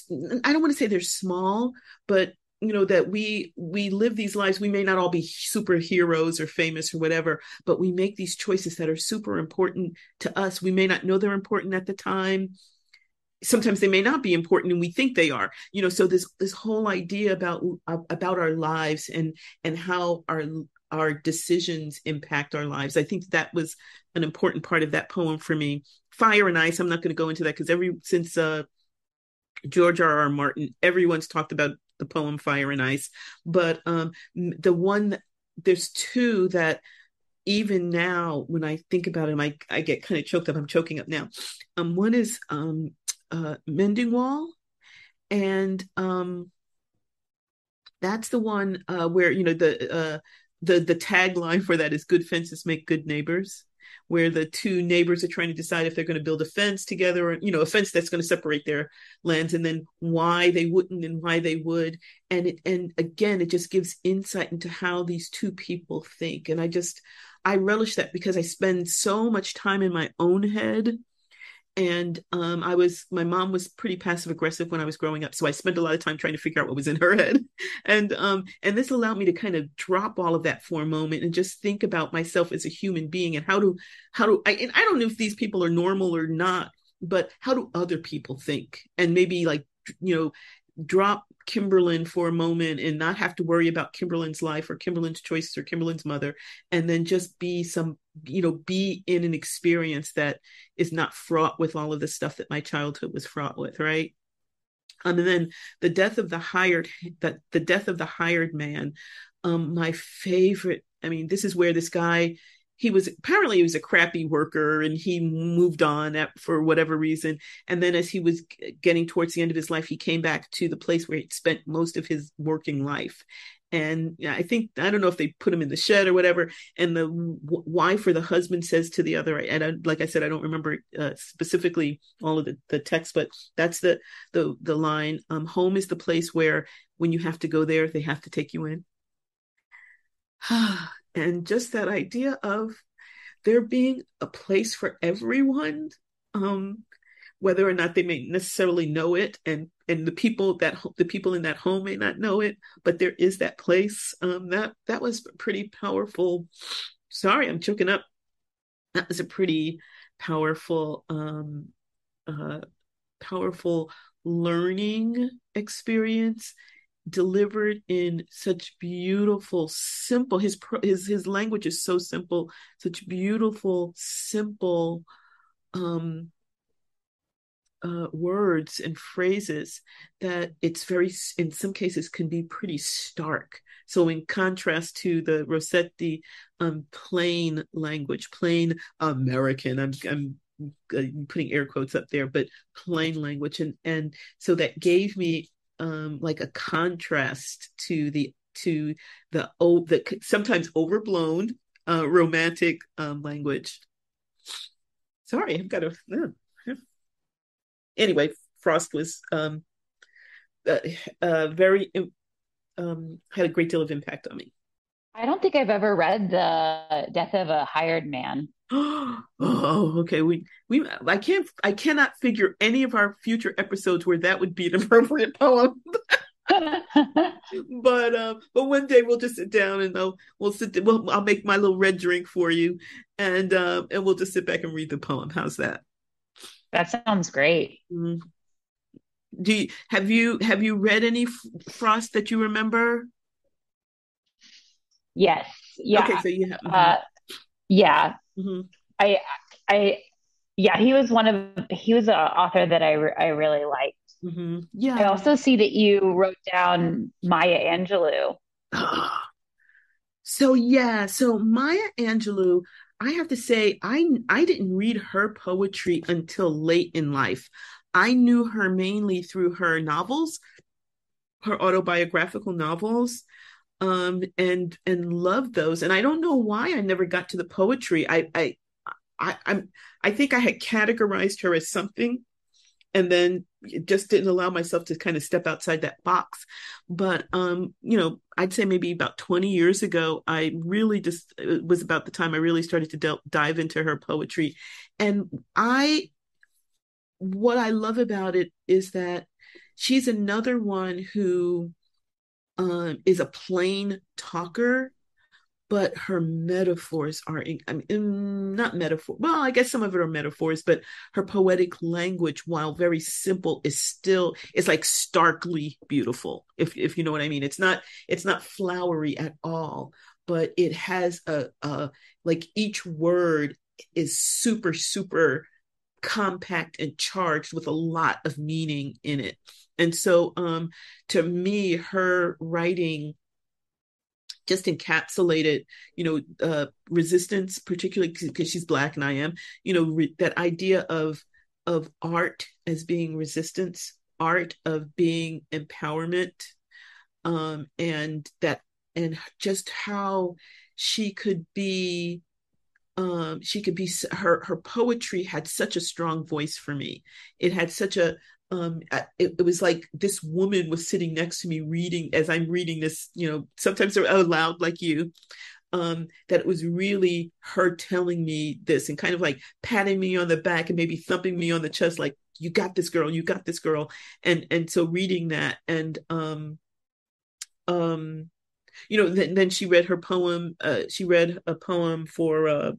I don't want to say they're small, but that we live these lives. We may not all be superheroes or famous or whatever, but we make these choices that are super important to us. We may not know they're important at the time. Sometimes they may not be important and we think they are. So this whole idea about our lives and how our decisions impact our lives, I think that was an important part of that poem for me. Fire and Ice, I'm not going to go into that, because since George R.R. Martin, everyone's talked about the poem Fire and Ice. But the one, there's two that even now, when I think about him, I get kind of choked up. I'm choking up now. One is Mending Wall. And that's the one where, the tagline for that is "Good fences make good neighbors," where the two neighbors are trying to decide if they're going to build a fence together, or a fence that's going to separate their lands, and then why they wouldn't and why they would. And again, it just gives insight into how these two people think. And I relish that, because I spend so much time in my own head. And my mom was pretty passive aggressive when I was growing up, so I spent a lot of time trying to figure out what was in her head. And this allowed me to kind of drop all of that for a moment and just think about myself as a human being, and and I don't know if these people are normal or not, but how do other people think? And maybe, like, drop KImberlyn for a moment and not have to worry about KImberlyn's life or KImberlyn's choices or KImberlyn's mother, and then just be in an experience that is not fraught with all of the stuff that my childhood was fraught with, right? And then the death of the hired man. My favorite. I mean, this is where this guy, he was a crappy worker, and he moved on for whatever reason. And then as he was getting towards the end of his life, he came back to the place where he'd spent most of his working life. And I don't know if they put him in the shed or whatever. And the wife or the husband says to the other, and like I said, I don't remember specifically all of the text, but that's the line. Home is the place where, when you have to go there, they have to take you in. And just that idea of there being a place for everyone. whether or not they may necessarily know it, and the people in that home may not know it, but there is that place. That was pretty powerful. Sorry, I'm choking up. That was a pretty powerful uh, powerful learning experience, delivered in such beautiful, simple. His language is so simple, such beautiful, simple um, words and phrases that it's very, in some cases, can be pretty stark. So, in contrast to the Rossetti plain language, plain American, I'm putting air quotes up there, but plain language, and so that gave me like a contrast to the sometimes overblown romantic language. Sorry, I've got to. Anyway, Frost was uh, very had a great deal of impact on me. I don't think I've ever read The Death of a Hired Man. Oh, okay. I cannot figure any of our future episodes where that would be an appropriate poem. But one day we'll just sit down and I'll make my little red drink for you, and we'll just sit back and read the poem. How's that? That sounds great. Mm. Have you read any Frost that you remember? Yes. Okay, Yeah. so you have. Uh, yeah. Mhm. I, I, yeah, he was an author that I really liked. I Yeah. also see that you wrote down Maya Angelou. So yeah, so Maya Angelou, I have to say, I didn't read her poetry until late in life. I knew her mainly through her novels, her autobiographical novels, and loved those. And I don't know why I never got to the poetry. I think I had categorized her as something, and then just didn't allow myself to kind of step outside that box. But I'd say maybe about 20 years ago, I really just it was about the time I really started to dive into her poetry. And I what I love about it is that she's another one who is a plain talker, but her metaphors are, I mean, not metaphor. Well, I guess some of it are metaphors, but her poetic language, while very simple, it's like starkly beautiful. If you know what I mean, it's not flowery at all, but it has a like each word is super super compact and charged with a lot of meaning in it. And so, to me, her writing just encapsulated, resistance, particularly because she's Black and I am, that idea of art as being resistance, art of being empowerment, and just how she could be. Her poetry had such a strong voice for me. It had such a it was like this woman was sitting next to me reading as I'm reading this, sometimes out loud like you, that it was really her telling me this and kind of like patting me on the back and maybe thumping me on the chest like, you got this girl, you got this girl. And so reading that, and um then she read her poem. She read a poem for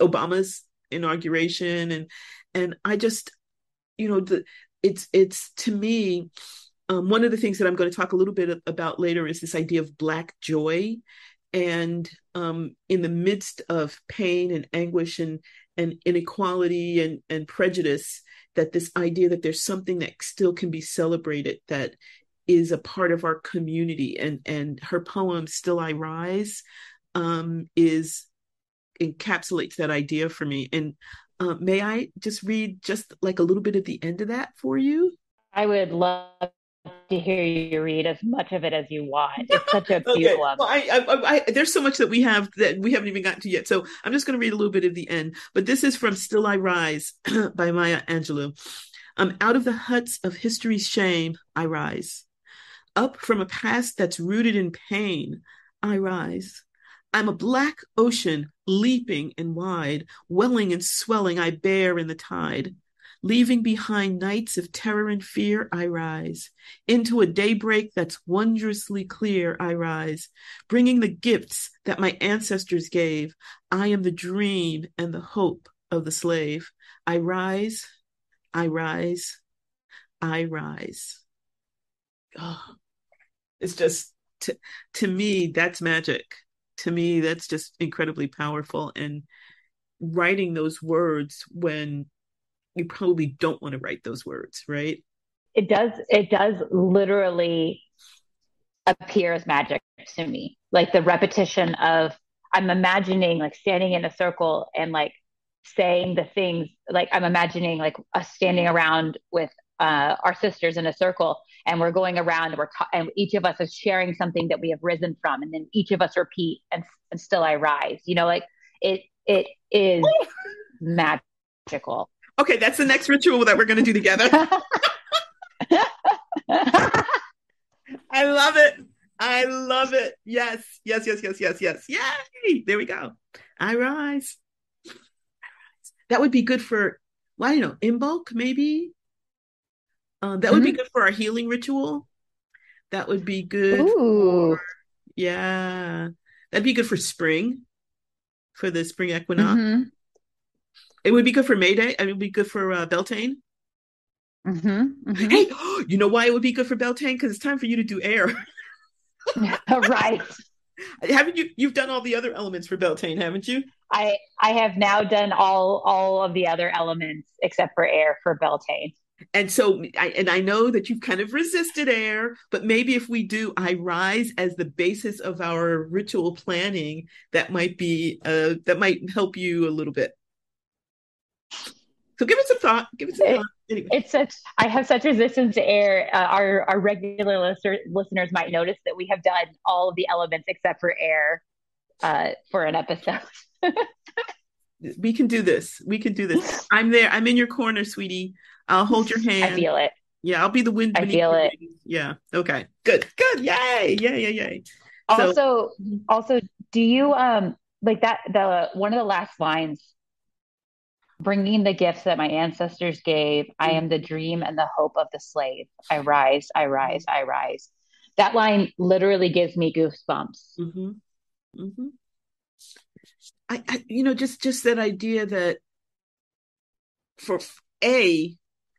Obama's inauguration, and I just, it's to me, one of the things that I'm going to talk a little bit about later is this idea of Black joy, and in the midst of pain and anguish and inequality and prejudice, that this idea that there's something that still can be celebrated, that is a part of our community. And her poem Still I Rise is encapsulates that idea for me. And may I just read just like a little bit at the end of that for you? I would love to hear you read as much of it as you want. It's such a Okay. beautiful. Well, there's so much that we haven't even gotten to yet. So I'm just going to read a little bit of the end. But this is from Still I Rise by Maya Angelou. Out of the huts of history's shame, I rise. Up from a past that's rooted in pain, I rise. I'm a black ocean, leaping and wide, welling and swelling, I bear in the tide. Leaving behind nights of terror and fear, I rise. Into a daybreak that's wondrously clear, I rise. Bringing the gifts that my ancestors gave. I am the dream and the hope of the slave. I rise, I rise, I rise. Oh, it's just, to me, that's magic. To me, that's just incredibly powerful. And writing those words when you probably don't want to write those words, right? It does literally appear as magic to me. Like the repetition of, I'm imagining like standing in a circle and like saying the things, like I'm imagining like us standing around with our sisters in a circle, and we're going around and and each of us is sharing something that we have risen from, and then each of us repeat, and still I rise. Like it is magical. Okay, that's the next ritual that we're going to do together. I love it. I love it. Yes, yes, yes, yes, yes, yes. Yay! There we go. I rise. That would be good for, well, I don't know, in bulk, maybe. That would be good for our healing ritual. That would be good Ooh. Yeah. That'd be good for spring, for the spring equinox. It would be good for May Day. I mean, it would be good for Beltane. Hey, you know why it would be good for Beltane? Because it's time for you to do air. Right. Haven't you? You've done all the other elements for Beltane, haven't you? I have now done all of the other elements except for air for Beltane. And so, I know that you've kind of resisted air, but maybe if we do I rise as the basis of our ritual planning, that might help you a little bit. So give it some thought. Give it some thought. Anyway. I have such resistance to air. Our regular listeners might notice that we have done all of the elements except for air for an episode. We can do this. We can do this. I'm there. I'm in your corner, sweetie. I'll hold your hand. I feel it. Yeah, I'll be the wind beneath your wings. Yeah. Okay. Good. Good. Yay. Yay. Also, do you like that one of the last lines, bringing the gifts that my ancestors gave, I am the dream and the hope of the slave. I rise, I rise, I rise. That line literally gives me goosebumps. I just that idea that for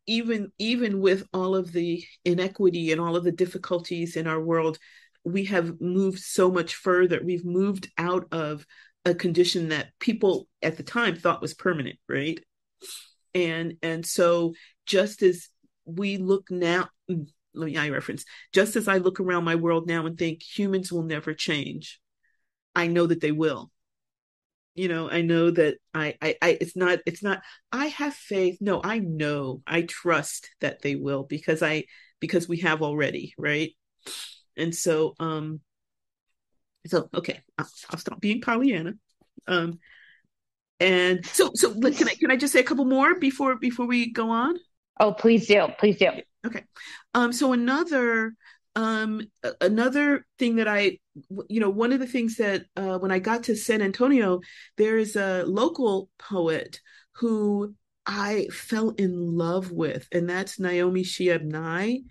even with all of the inequity and all of the difficulties in our world, we have moved so much further. We've moved out of a condition that people at the time thought was permanent, right? And so just as we look now, just as I look around my world now and think humans will never change, I know that they will. I know that it's not, I have faith. No, I know, I trust that they will because we have already, right? And so, okay, I'll stop being Pollyanna. And so can I just say a couple more before we go on? Oh, please do. Please do. Okay. So another thing that one of the things that when I got to San Antonio, there's a local poet who I fell in love with, and that's Naomi Shihab Nye.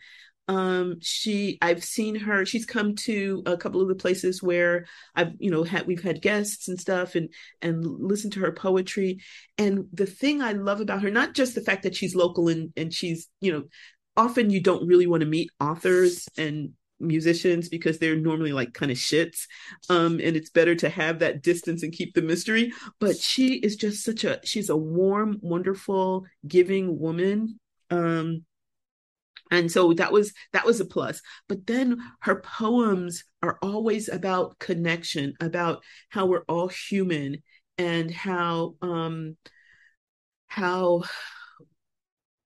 I've seen her. She's come to a couple of the places where we've had guests and stuff, and listened to her poetry. And the thing I love about her, not just the fact that she's local and she's, often you don't really want to meet authors and musicians because they're normally like kind of shits. And it's better to have that distance and keep the mystery. But she is just she's a warm, wonderful, giving woman. And so that was a plus. But then her poems are always about connection, about how we're all human, and how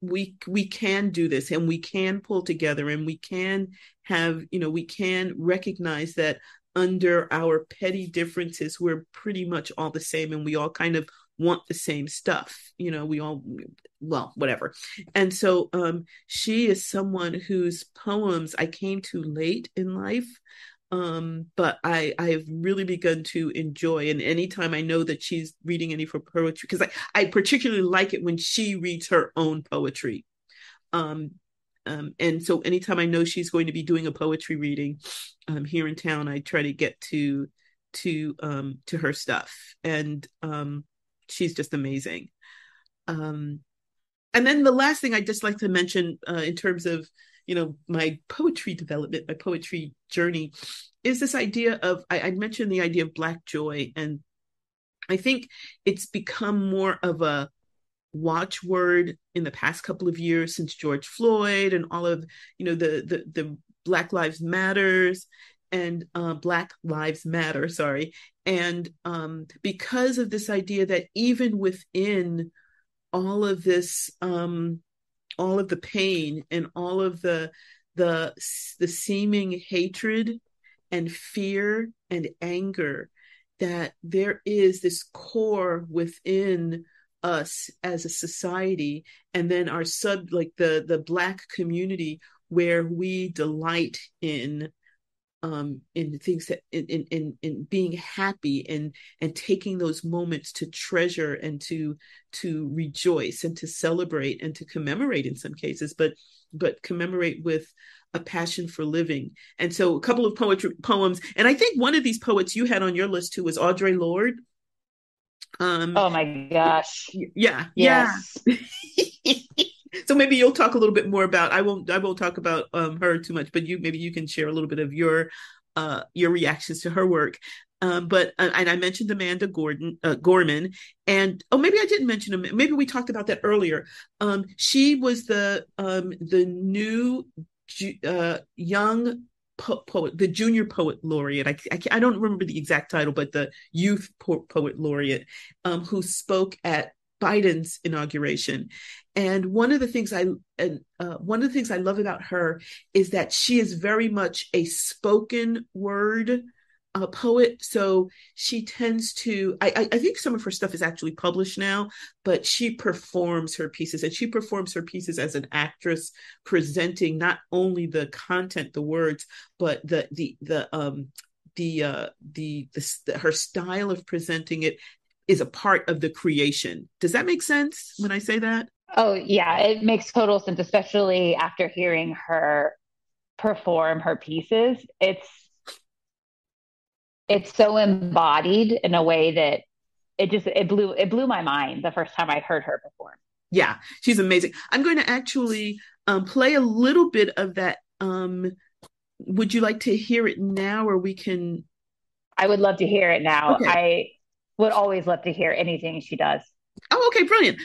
we can do this, and we can pull together, and we can have, we can recognize that under our petty differences, we're pretty much all the same, and we all kind of want the same stuff. We all, well, whatever. And so she is someone whose poems I came to late in life. But I've really begun to enjoy, and anytime I know that she's reading any of her poetry, because I particularly like it when she reads her own poetry. Um, and so anytime I know she's going to be doing a poetry reading here in town, I try to get to her stuff, and she's just amazing. Um, and then the last thing I'd just like to mention in terms of my poetry development, my poetry journey, is this idea of I mentioned the idea of Black joy, and I think it's become more of a watchword in the past couple of years since George Floyd and all of the Black Lives Matters and Black Lives Matter, sorry, and because of this idea that even within all of this, all of the pain and all of the seeming hatred and fear and anger, that there is this core within us as a society, and then our the Black community, where we delight in things that in being happy and taking those moments to treasure and to rejoice and to celebrate and to commemorate in some cases, but commemorate with a passion for living. And so a couple of poetry poems, and I think one of these poets you had on your list too was Audre Lorde. Oh my gosh. Yeah. Yes. So maybe you'll talk a little bit more about. I won't talk about her too much, but maybe you can share a little bit of your reactions to her work. But and I mentioned Amanda Gorman, and maybe I didn't mention him. Maybe we talked about that earlier. She was the new young poet, the junior poet laureate. I don't remember the exact title, but the youth poet laureate who spoke at Biden's inauguration. And one of the things I love about her is that she is very much a spoken word poet. So she tends to, I think some of her stuff is actually published now, but she performs her pieces, and she performs her pieces as an actress, presenting not only the content, the words, but her style of presenting it is a part of the creation. Does that make sense when I say that? Oh, yeah, it makes total sense, especially after hearing her perform her pieces. It's so embodied in a way that it blew my mind the first time I heard her perform. Yeah, she's amazing. I'm going to actually play a little bit of that. Would you like to hear it now, or we can? I would love to hear it now. Okay. I would always love to hear anything she does. Oh, okay,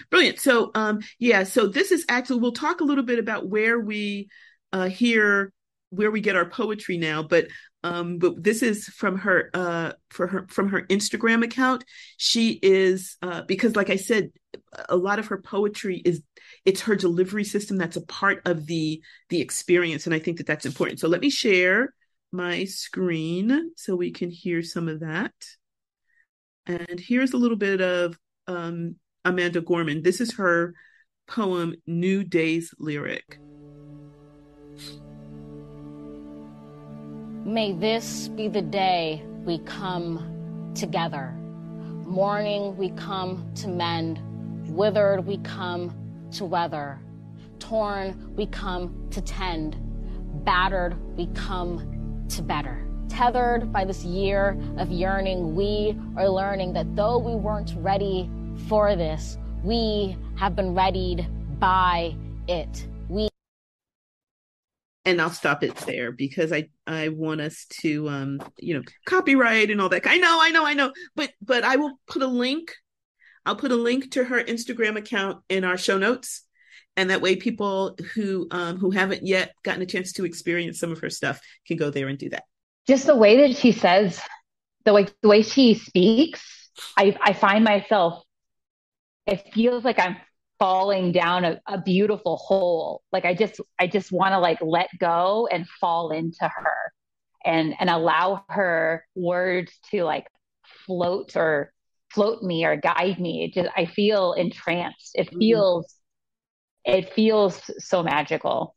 brilliant. So, yeah, so this is actually, we'll talk a little bit about where we where we get our poetry now, but this is from her from her Instagram account. She is because, like I said, a lot of her poetry it's her delivery system that's a part of the experience, and I think that that's important. So let me share my screen so we can hear some of that. And here's a little bit of Amanda Gorman. This is her poem, New Day's Lyric. May this be the day we come together. Mourning we come to mend, withered we come to weather, torn we come to tend, battered we come to better. Tethered by this year of yearning, we are learning that though we weren't ready for this, we have been readied by it. And I'll stop it there because I want us to copyright and all that. I know. But I will put a link. I'll put a link to her Instagram account in our show notes, and that way people who haven't yet gotten a chance to experience some of her stuff can go there and do that. Just the way that she says, the way she speaks, I find myself, it feels like I'm falling down a beautiful hole. Like I just want to like let go and fall into her and allow her words to like float me or guide me. I feel entranced. It feels so magical.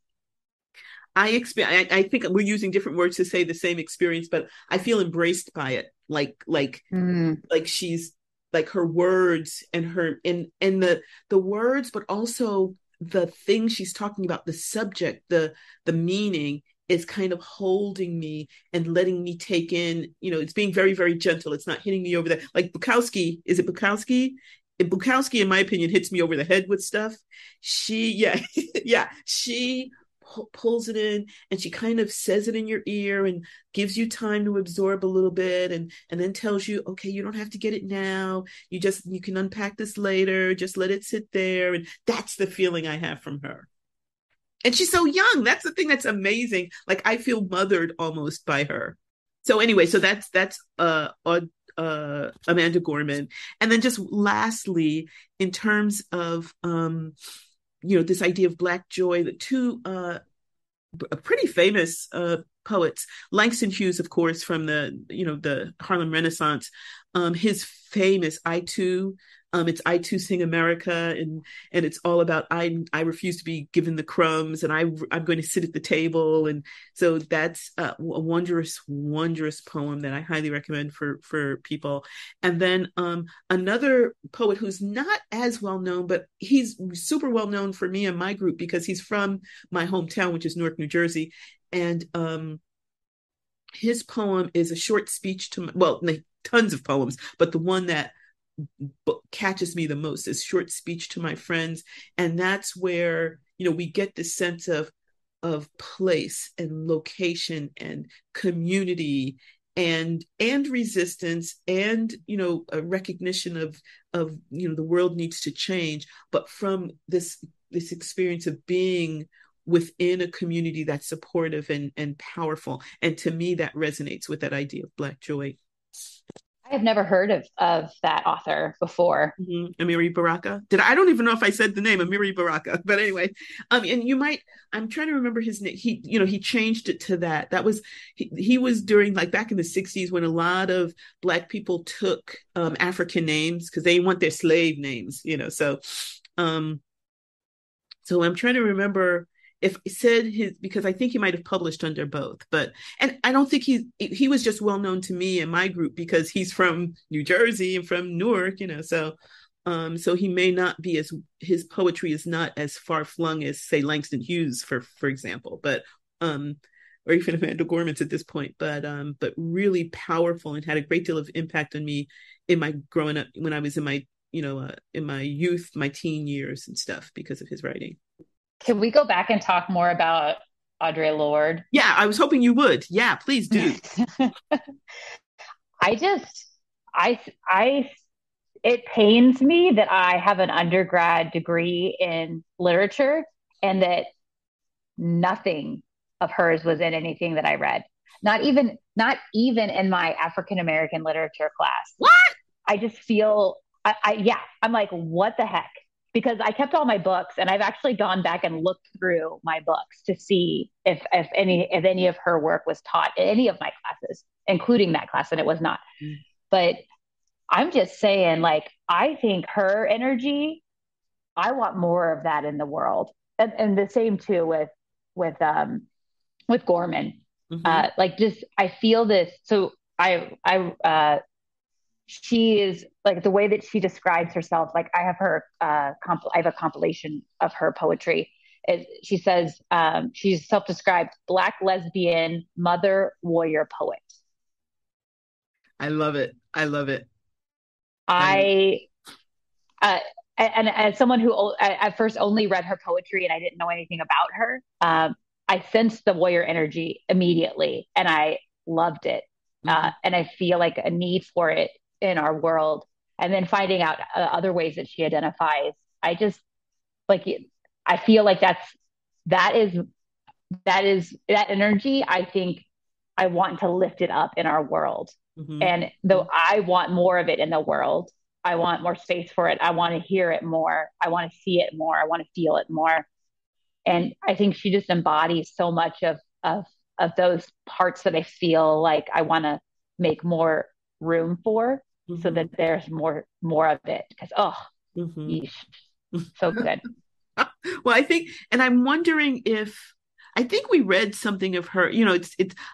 I think we're using different words to say the same experience, but I feel embraced by it. Like she's like her words and the words, but also the thing she's talking about, the subject, the meaning is kind of holding me and letting me take in, it's being very, very gentle. It's not hitting me over the, like Bukowski, is it Bukowski? Bukowski, in my opinion, hits me over the head with stuff. Yeah, yeah, she pulls it in and she kind of says it in your ear and gives you time to absorb a little bit and then tells you, okay, you don't have to get it now. You can unpack this later. Just let it sit there. And that's the feeling I have from her. And she's so young. That's the thing that's amazing. Like I feel mothered almost by her. So anyway, so that's Amanda Gorman. And then just lastly, in terms of this idea of Black joy, the two pretty famous poets, Langston Hughes, of course, from the Harlem Renaissance, his famous I Too. It's I Too Sing America, and it's all about I refuse to be given the crumbs, and I'm going to sit at the table, and so that's a wondrous poem that I highly recommend for people. And then another poet who's not as well known, but he's super well known for me and my group because he's from my hometown, which is Newark, New Jersey, and his poem is a short speech tons of poems, but the one that catches me the most is Short Speech to My Friends. And that's where we get the sense of place and location and community and resistance and a recognition of the world needs to change, but from this experience of being within a community that's supportive and powerful. And to me that resonates with that idea of Black joy. I have never heard of that author before. Mm-hmm. Amiri Baraka. I don't even know if I said the name, Amiri Baraka, but anyway, and you might, I'm trying to remember his name. He changed it to that. That was, he was during like back in the 60s when a lot of Black people took African names because they want their slave names, so I'm trying to remember if he said his, because I think he might have published under both, and I don't think he was just well known to me and my group because he's from New Jersey and from Newark, so he may not be his poetry is not as far flung as say Langston Hughes for example, but or even Amanda Gorman's at this point, but really powerful and had a great deal of impact on me in my growing up when I was in my in my youth, my teen years and stuff because of his writing. Can we go back and talk more about Audre Lorde? Yeah, I was hoping you would. Yeah, please do. It pains me that I have an undergrad degree in literature and that nothing of hers was in anything that I read. Not even in my African American literature class. What? I just feel, I'm like, what the heck? Because I kept all my books and I've actually gone back and looked through my books to see if any of her work was taught in any of my classes, including that class, and it was not. But I'm just saying, like, I think her energy, I want more of that in the world. And the same too with Gorman. Mm-hmm. I feel this. So she is like the way that she describes herself. Like I have her, I have a compilation of her poetry. She says she's self-described Black lesbian, mother, warrior, poet. I love it. And as someone who at first only read her poetry and I didn't know anything about her, I sensed the warrior energy immediately and I loved it. Mm-hmm. And I feel like a need for it in our world, and then finding out other ways that she identifies. I just I feel like that energy. I think I want to lift it up in our world. Mm-hmm. And though I want more of it in the world, I want more space for it. I want to hear it more. I want to see it more. I want to feel it more. And I think she just embodies so much of those parts that I feel like I want to make more room for. Mm-hmm. So that there's more of it, because yeesh, so good. Well, I think, and I'm wondering if, I think we read something of her.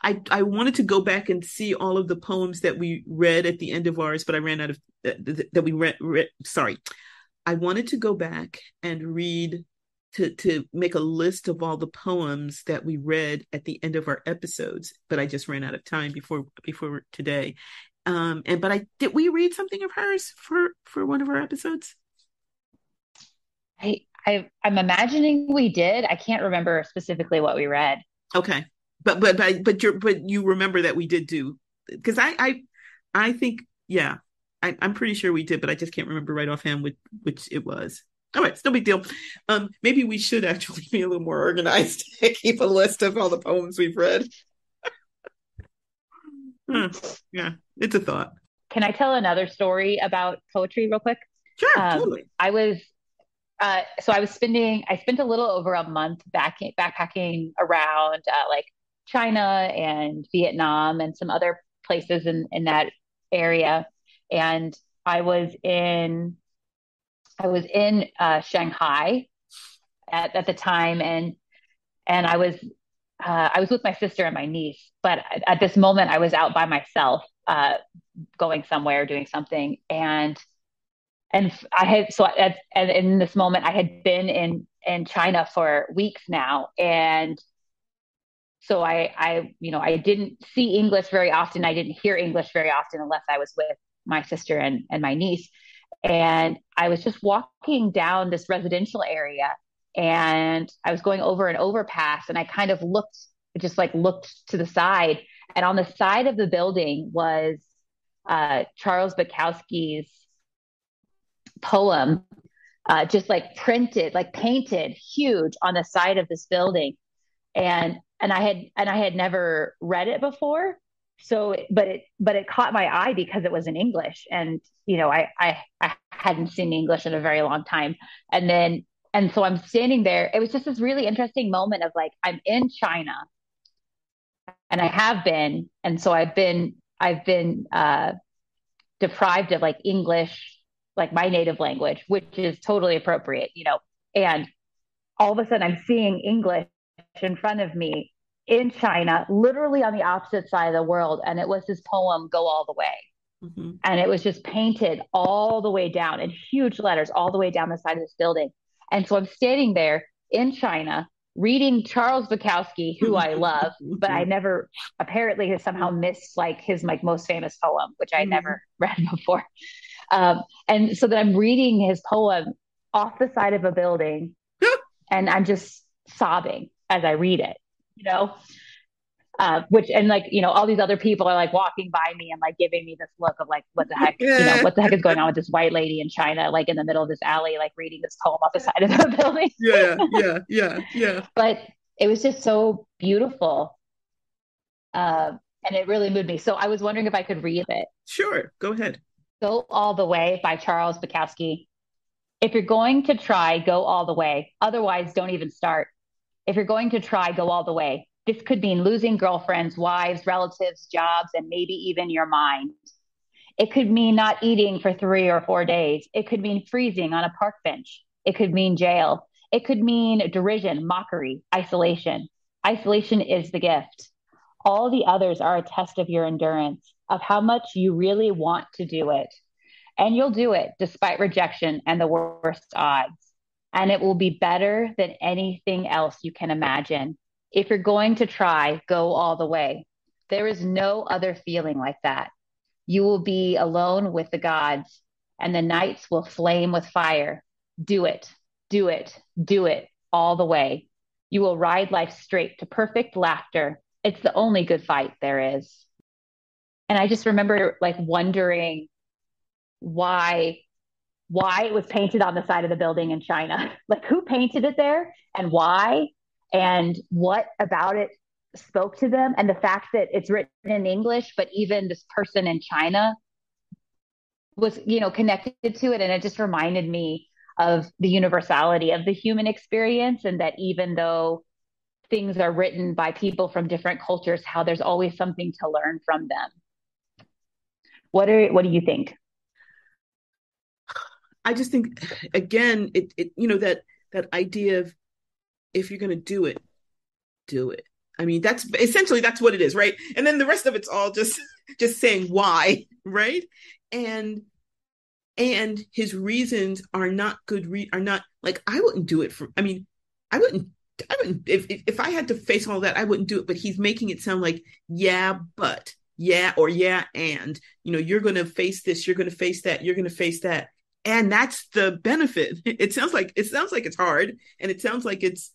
I wanted to go back and see all of the poems that we read at the end of ours, but I ran out of that we read. Sorry, I wanted to go back and read to make a list of all the poems that we read at the end of our episodes, but I just ran out of time before today. But did we read something of hers for one of our episodes? I'm imagining we did. I can't remember specifically what we read. Okay, but you remember that we did do, because I think, yeah, I'm pretty sure we did, but I just can't remember right offhand which it was. All right, it's no big deal. Maybe we should actually be a little more organized to keep a list of all the poems we've read. Yeah, it's a thought. Can I tell another story about poetry real quick? Sure, totally. I spent a little over a month backpacking around like China and Vietnam and some other places in that area. And I was in Shanghai at the time, and I was with my sister and my niece. But at this moment, I was out by myself, going somewhere, doing something, and I had and in this moment I had been in China for weeks now, and so I didn't see English very often. I didn't hear English very often unless I was with my sister and my niece. And I was just walking down this residential area, and I was going over an overpass, and I kind of looked to the side, and on the side of the building was Charles Bukowski's poem, just like painted huge on the side of this building, and I had never read it before, so but it caught my eye because it was in English, and I hadn't seen English in a very long time, and so I'm standing there. It was just this really interesting moment of like, I'm in China, and I have been, and so I've been deprived of like English, like my native language, which is totally appropriate, and all of a sudden I'm seeing English in front of me in China, literally on the opposite side of the world. And it was this poem, Go All the Way. Mm-hmm. And it was just painted all the way down in huge letters, all the way down the side of this building. And so I'm standing there in China reading Charles Bukowski, who I love, but I never apparently has somehow missed like his like most famous poem, which I never read before. And so that I'm reading his poem off the side of a building, and I'm just sobbing as I read it, all these other people are like walking by me and like giving me this look of like, what the heck, what the heck is going on with this white lady in China, like in the middle of this alley, like reading this poem off the side of the building. Yeah. But it was just so beautiful. And it really moved me. So I was wondering if I could read it. Sure. Go ahead. Go All the Way by Charles Bukowski. If you're going to try, go all the way. Otherwise, don't even start. If you're going to try, go all the way. This could mean losing girlfriends, wives, relatives, jobs, and maybe even your mind. It could mean not eating for 3 or 4 days. It could mean freezing on a park bench. It could mean jail. It could mean derision, mockery, isolation. Isolation is the gift. All the others are a test of your endurance, of how much you really want to do it. And you'll do it despite rejection and the worst odds. And it will be better than anything else you can imagine. If you're going to try, go all the way. There is no other feeling like that. You will be alone with the gods, and the nights will flame with fire. Do it, do it, do it all the way. You will ride life straight to perfect laughter. It's the only good fight there is. And I just remember like wondering why it was painted on the side of the building in China. Like, who painted it there and why, and what about it spoke to them, and the fact that it's written in English, but even this person in China was, connected to it. And it just reminded me of the universality of the human experience, and that even though things are written by people from different cultures, how there's always something to learn from them. What do you think? I just think, again, that idea of, if you're going to do it, do it. I mean, that's essentially that's what it is, right? And then the rest of it's all just saying why, right? And his reasons are not good are not like I wouldn't do it for I mean, I wouldn't if I had to face all that, I wouldn't do it, but he's making it sound like yeah, but yeah, or yeah, and you're going to face this, you're going to face that, you're going to face that. And that's the benefit. It sounds like it's hard, and it sounds like it's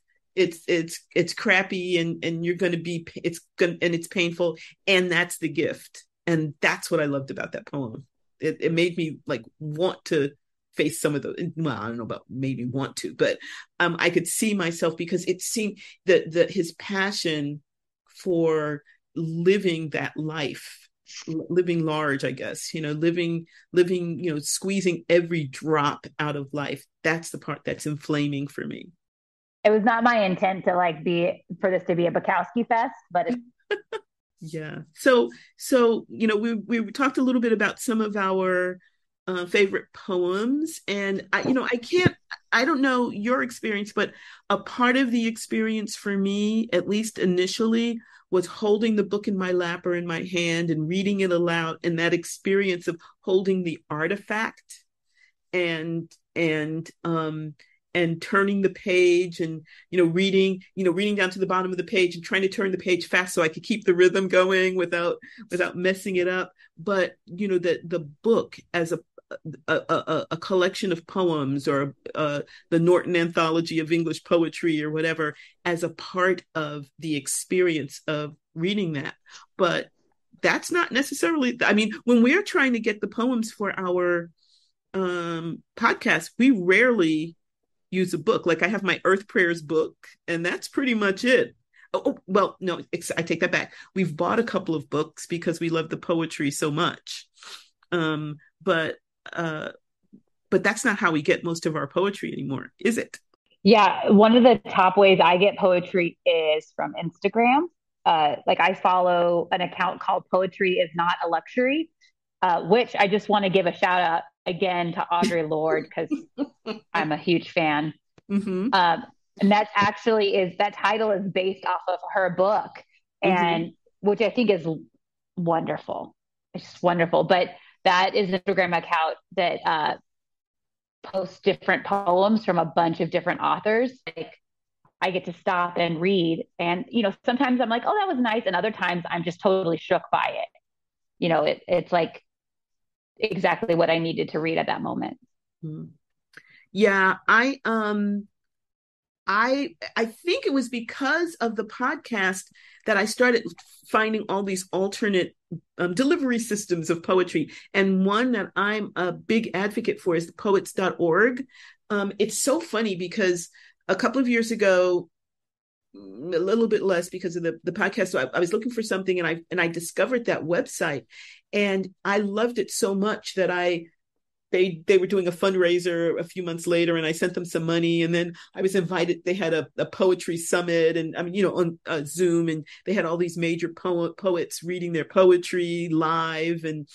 crappy, and you're going to be it's painful, and that's the gift. And that's what I loved about that poem. It made me like want to face some of those. Well, I don't know about maybe want to, but I could see myself, because it seemed that his passion for living that life, living large, I guess, living, squeezing every drop out of life. That's the part that's inflaming for me. It was not my intent to for this to be a Bukowski fest, but it's yeah. So we talked a little bit about some of our favorite poems, and I don't know your experience, but a part of the experience for me, at least initially, was holding the book in my lap or in my hand and reading it aloud, and that experience of holding the artifact and turning the page, and reading down to the bottom of the page and trying to turn the page fast so I could keep the rhythm going without messing it up. But the book as a collection of poems, or the Norton Anthology of English Poetry or whatever, as a part of the experience of reading that. But that's not necessarily, I mean, when we're trying to get the poems for our podcast, we rarely use a book. Like I have my Earth Prayers book, and that's pretty much it. Well, no, I take that back. We've bought a couple of books because we love the poetry so much. But that's not how we get most of our poetry anymore, is it? Yeah, one of the top ways I get poetry is from Instagram. Like I follow an account called Poetry is Not a Luxury, which I just want to give a shout out again to Audre Lorde, because I'm a huge fan. Mm-hmm. And that title is based off of her book, and mm-hmm. which I think is wonderful. It's just wonderful. But that is an Instagram account that posts different poems from a bunch of different authors. Like I get to stop and read, and sometimes I'm like, oh, that was nice, and other times I'm just totally shook by it. It's like exactly what I needed to read at that moment. Yeah, I think it was because of the podcast that I started finding all these alternate delivery systems of poetry. And one that I'm a big advocate for is the poets.org. It's so funny because a couple of years ago, a little bit less because of the podcast, so I was looking for something, and I discovered that website, and I loved it so much that they were doing a fundraiser a few months later, and I sent them some money, and then I was invited. They had a poetry summit, and on Zoom, and they had all these major poets reading their poetry live, and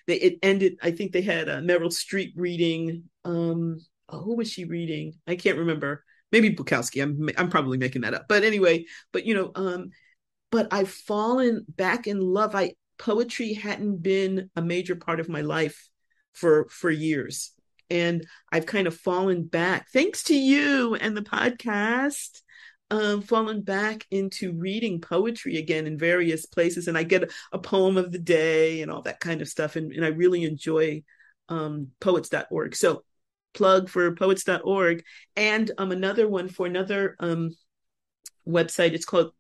it ended. I think they had Meryl Streep reading. Who was she reading? I can't remember. Maybe Bukowski. I'm probably making that up. But anyway, but I've fallen back in love. Poetry hadn't been a major part of my life for years, and I've kind of fallen back, thanks to you and the podcast, fallen back into reading poetry again in various places, and I get a poem of the day and all that kind of stuff, and I really enjoy poets.org. So plug for poets.org, and another one for another website. It's called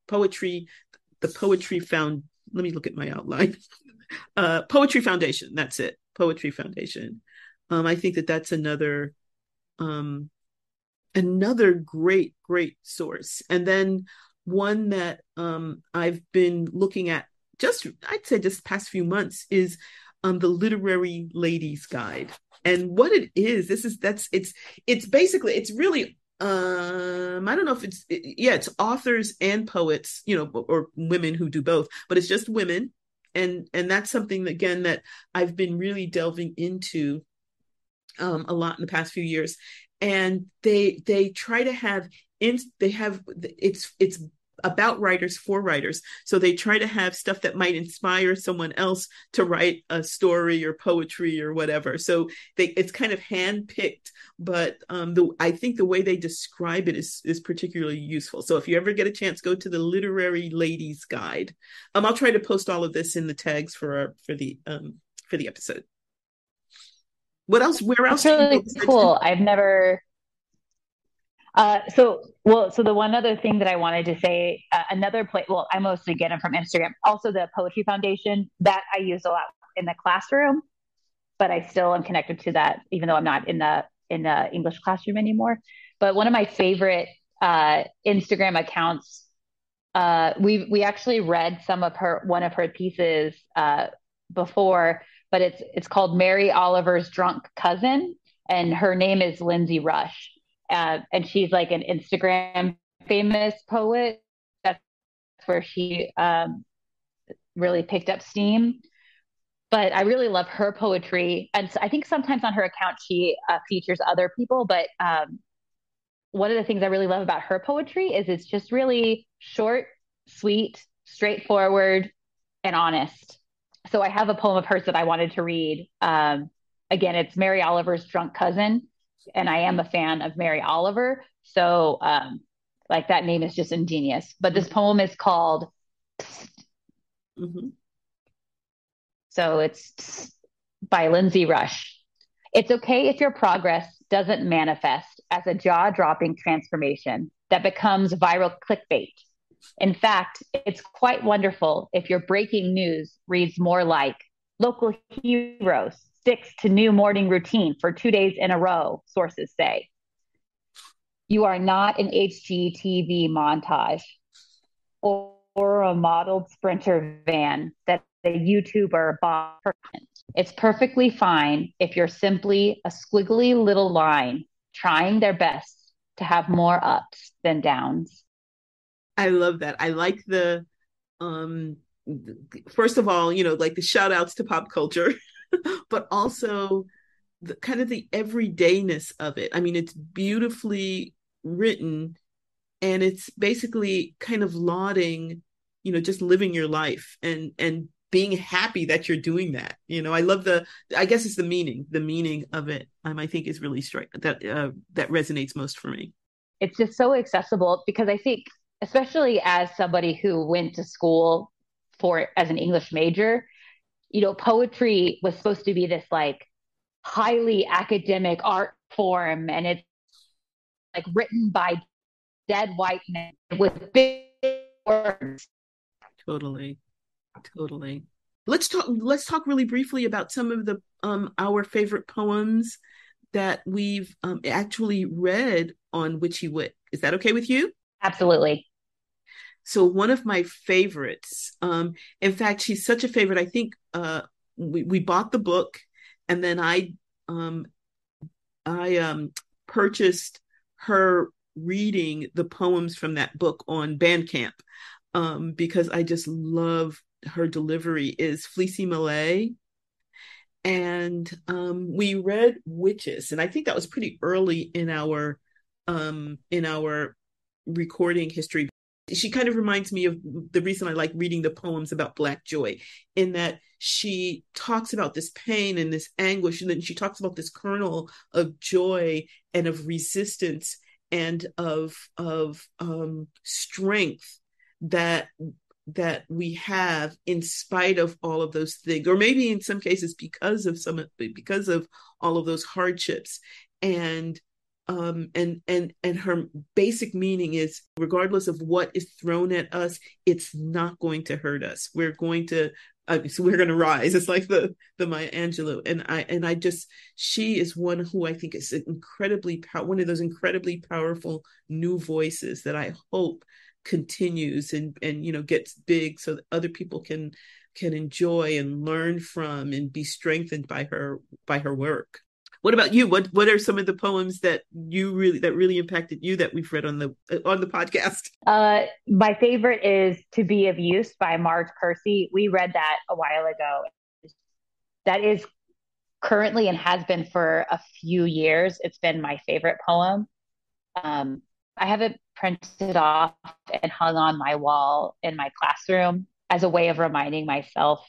the Poetry Found. Let me look at my outline. Poetry Foundation. That's it. Poetry Foundation. I think that's another great source. And then one that I've been looking at I'd say just past few months is the Literary Ladies Guide. And what it is, it's basically, it's really I don't know if it's authors and poets, or women who do both, but it's just women. And that's something, again, that I've been really delving into a lot in the past few years. And they try to have they have it's about writers for writers. So they try to have stuff that might inspire someone else to write a story or poetry or whatever. So it's kind of handpicked, but I think the way they describe it is particularly useful. So if you ever get a chance, go to the Literary Ladies Guide. I'll try to post all of this in the tags for the episode. What else? Where else? That's really cool. I've never. So the one other thing that I wanted to say, another place. Well, I mostly get them from Instagram. Also, the Poetry Foundation that I use a lot in the classroom, but I still am connected to that, even though I'm not in the English classroom anymore. But one of my favorite Instagram accounts. We actually read one of her pieces before, but it's called Mary Oliver's Drunk Cousin, and her name is Lindsay Rush, and she's like an Instagram famous poet. That's where she really picked up steam. But I really love her poetry, and I think sometimes on her account she features other people. But one of the things I really love about her poetry is it's just really short, sweet, straightforward, and honest. So I have a poem of hers that I wanted to read. Again, it's Mary Oliver's Drunk Cousin, and I am a fan of Mary Oliver. So like that name is just ingenious. But this poem is called Mm-hmm. So it's by Lindsay Rush. It's okay if your progress doesn't manifest as a jaw-dropping transformation that becomes viral clickbait. In fact, it's quite wonderful if your breaking news reads more like local hero sticks to new morning routine for 2 days in a row, sources say. You are not an HGTV montage or a modeled Sprinter van that a YouTuber bought. It's perfectly fine if you're simply a squiggly little line trying their best to have more ups than downs. I love that. I like first of all, like the shout outs to pop culture, but also the kind of the everydayness of it. I mean, it's beautifully written, and it's basically kind of lauding, just living your life and being happy that you're doing that. I love I guess it's the meaning of it. I think is really that resonates most for me. It's just so accessible because I think, especially as somebody who went to school as an English major, poetry was supposed to be this like highly academic art form, and it's like written by dead white men with big words. Totally. Let's talk really briefly about some of the our favorite poems that we've actually read on Witchy Wit. Is that okay with you? Absolutely. So one of my favorites, in fact, she's such a favorite. I think we bought the book, and then I purchased her reading the poems from that book on Bandcamp, because I just love her delivery, is Fleecy Malay. And we read Witches, and I think that was pretty early in our recording history. She kind of reminds me of the reason I like reading the poems about Black Joy, in that she talks about this pain and this anguish, and then she talks about this kernel of joy and of resistance and of strength that we have in spite of all of those things, or maybe in some cases because of all of those hardships. And her basic meaning is, regardless of what is thrown at us, it's not going to hurt us. We're going to rise. It's like the Maya Angelou. And she is one who I think is one of those incredibly powerful new voices that I hope continues and gets big, so that other people can enjoy and learn from and be strengthened by her work. What about you? What are some of the poems that really impacted you that we've read on the podcast? My favorite is To Be of Use by Marge Percy. We read that a while ago. That is currently, and has been for a few years, it's been my favorite poem. I have it printed off and hung on my wall in my classroom as a way of reminding myself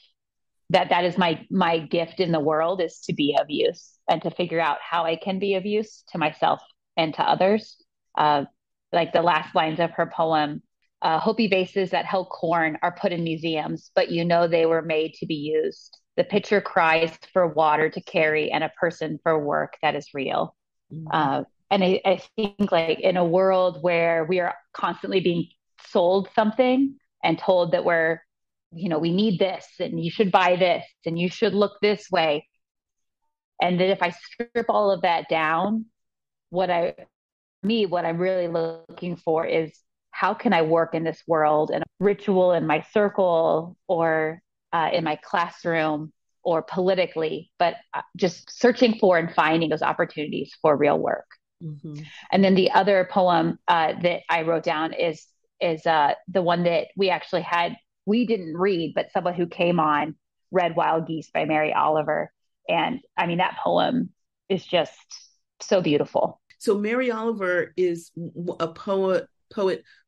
that that is my gift in the world, is to be of use and to figure out how I can be of use to myself and to others. Uh, like the last lines of her poem, Hopi vases that held corn are put in museums, but you know they were made to be used. The pitcher cries for water to carry and a person for work that is real. Mm-hmm. And I think like in a world where we are constantly being sold something and told that we need this and you should buy this and you should look this way. And then if I strip all of that down, what I'm really looking for is how can I work in this world and a ritual in my circle or in my classroom or politically, but just searching for and finding those opportunities for real work. Mm-hmm. And then the other poem that I wrote down is the one that we didn't read, but someone who came on read Wild Geese by Mary Oliver. And I mean, that poem is just so beautiful. So Mary Oliver is a poet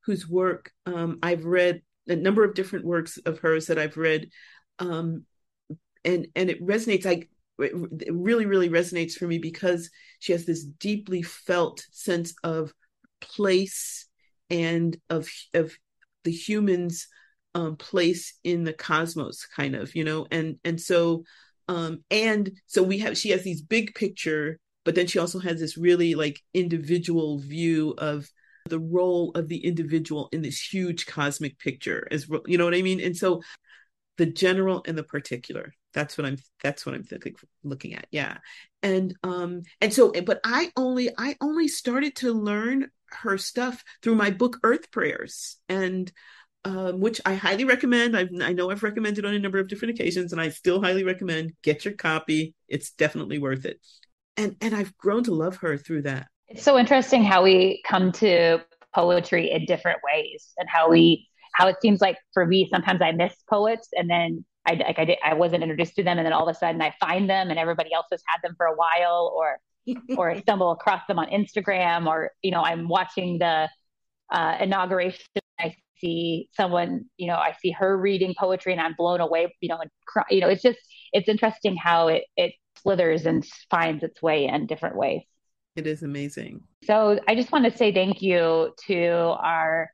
whose work I've read, a number of different works of hers that I've read. And it resonates, it really, really resonates for me because she has this deeply felt sense of place and of the human's place in the cosmos, kind of, and so she has these big picture, but then she also has this really like individual view of the role of the individual in this huge cosmic picture, as you know what I mean? And so the general and the particular, that's what I'm thinking, looking at. Yeah. And so, but I only started to learn her stuff through my book, Earth Prayers, and which I highly recommend. I know I've recommended on a number of different occasions, and I still highly recommend get your copy. It's definitely worth it. And I've grown to love her through that. It's so interesting how we come to poetry in different ways, and how it seems like for me, sometimes I miss poets, and then I wasn't introduced to them, and then all of a sudden I find them, and everybody else has had them for a while, or I stumble across them on Instagram, or I'm watching the inauguration. I see someone, I see her reading poetry, and I'm blown away. It's interesting how it slithers and finds its way in different ways. It is amazing. So I just want to say thank you to our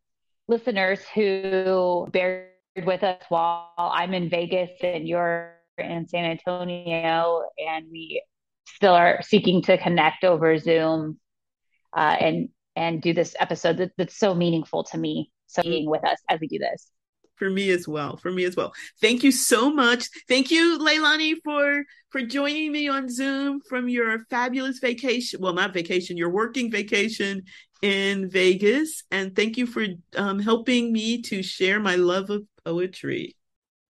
listeners who bared with us while I'm in Vegas and you're in San Antonio, and we still are seeking to connect over Zoom and do this episode that's so meaningful to me. So being with us as we do this. For me as well. Thank you so much. Thank you, Leilani, for joining me on Zoom from your fabulous vacation. Well, not vacation, your working vacation in Vegas. And thank you for helping me to share my love of poetry.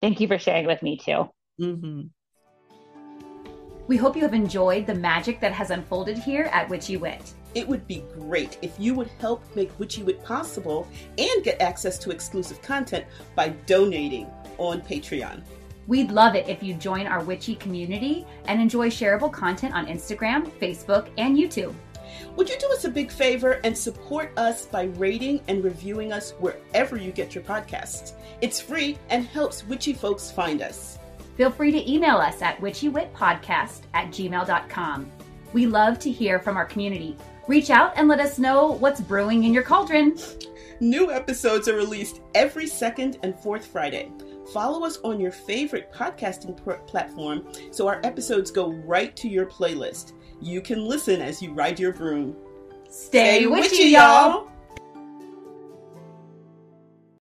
Thank you for sharing with me too. Mm-hmm. We hope you have enjoyed the magic that has unfolded here at Witchy Wit. It would be great if you would help make Witchy Wit possible and get access to exclusive content by donating on Patreon. We'd love it if you join our Witchy community and enjoy shareable content on Instagram, Facebook, and YouTube. Would you do us a big favor and support us by rating and reviewing us wherever you get your podcasts? It's free and helps witchy folks find us. Feel free to email us at witchywitpodcast@gmail.com. We love to hear from our community. Reach out and let us know what's brewing in your cauldron. New episodes are released every second and fourth Friday. Follow us on your favorite podcasting platform so our episodes go right to your playlist. You can listen as you ride your broom. Stay witchy, y'all!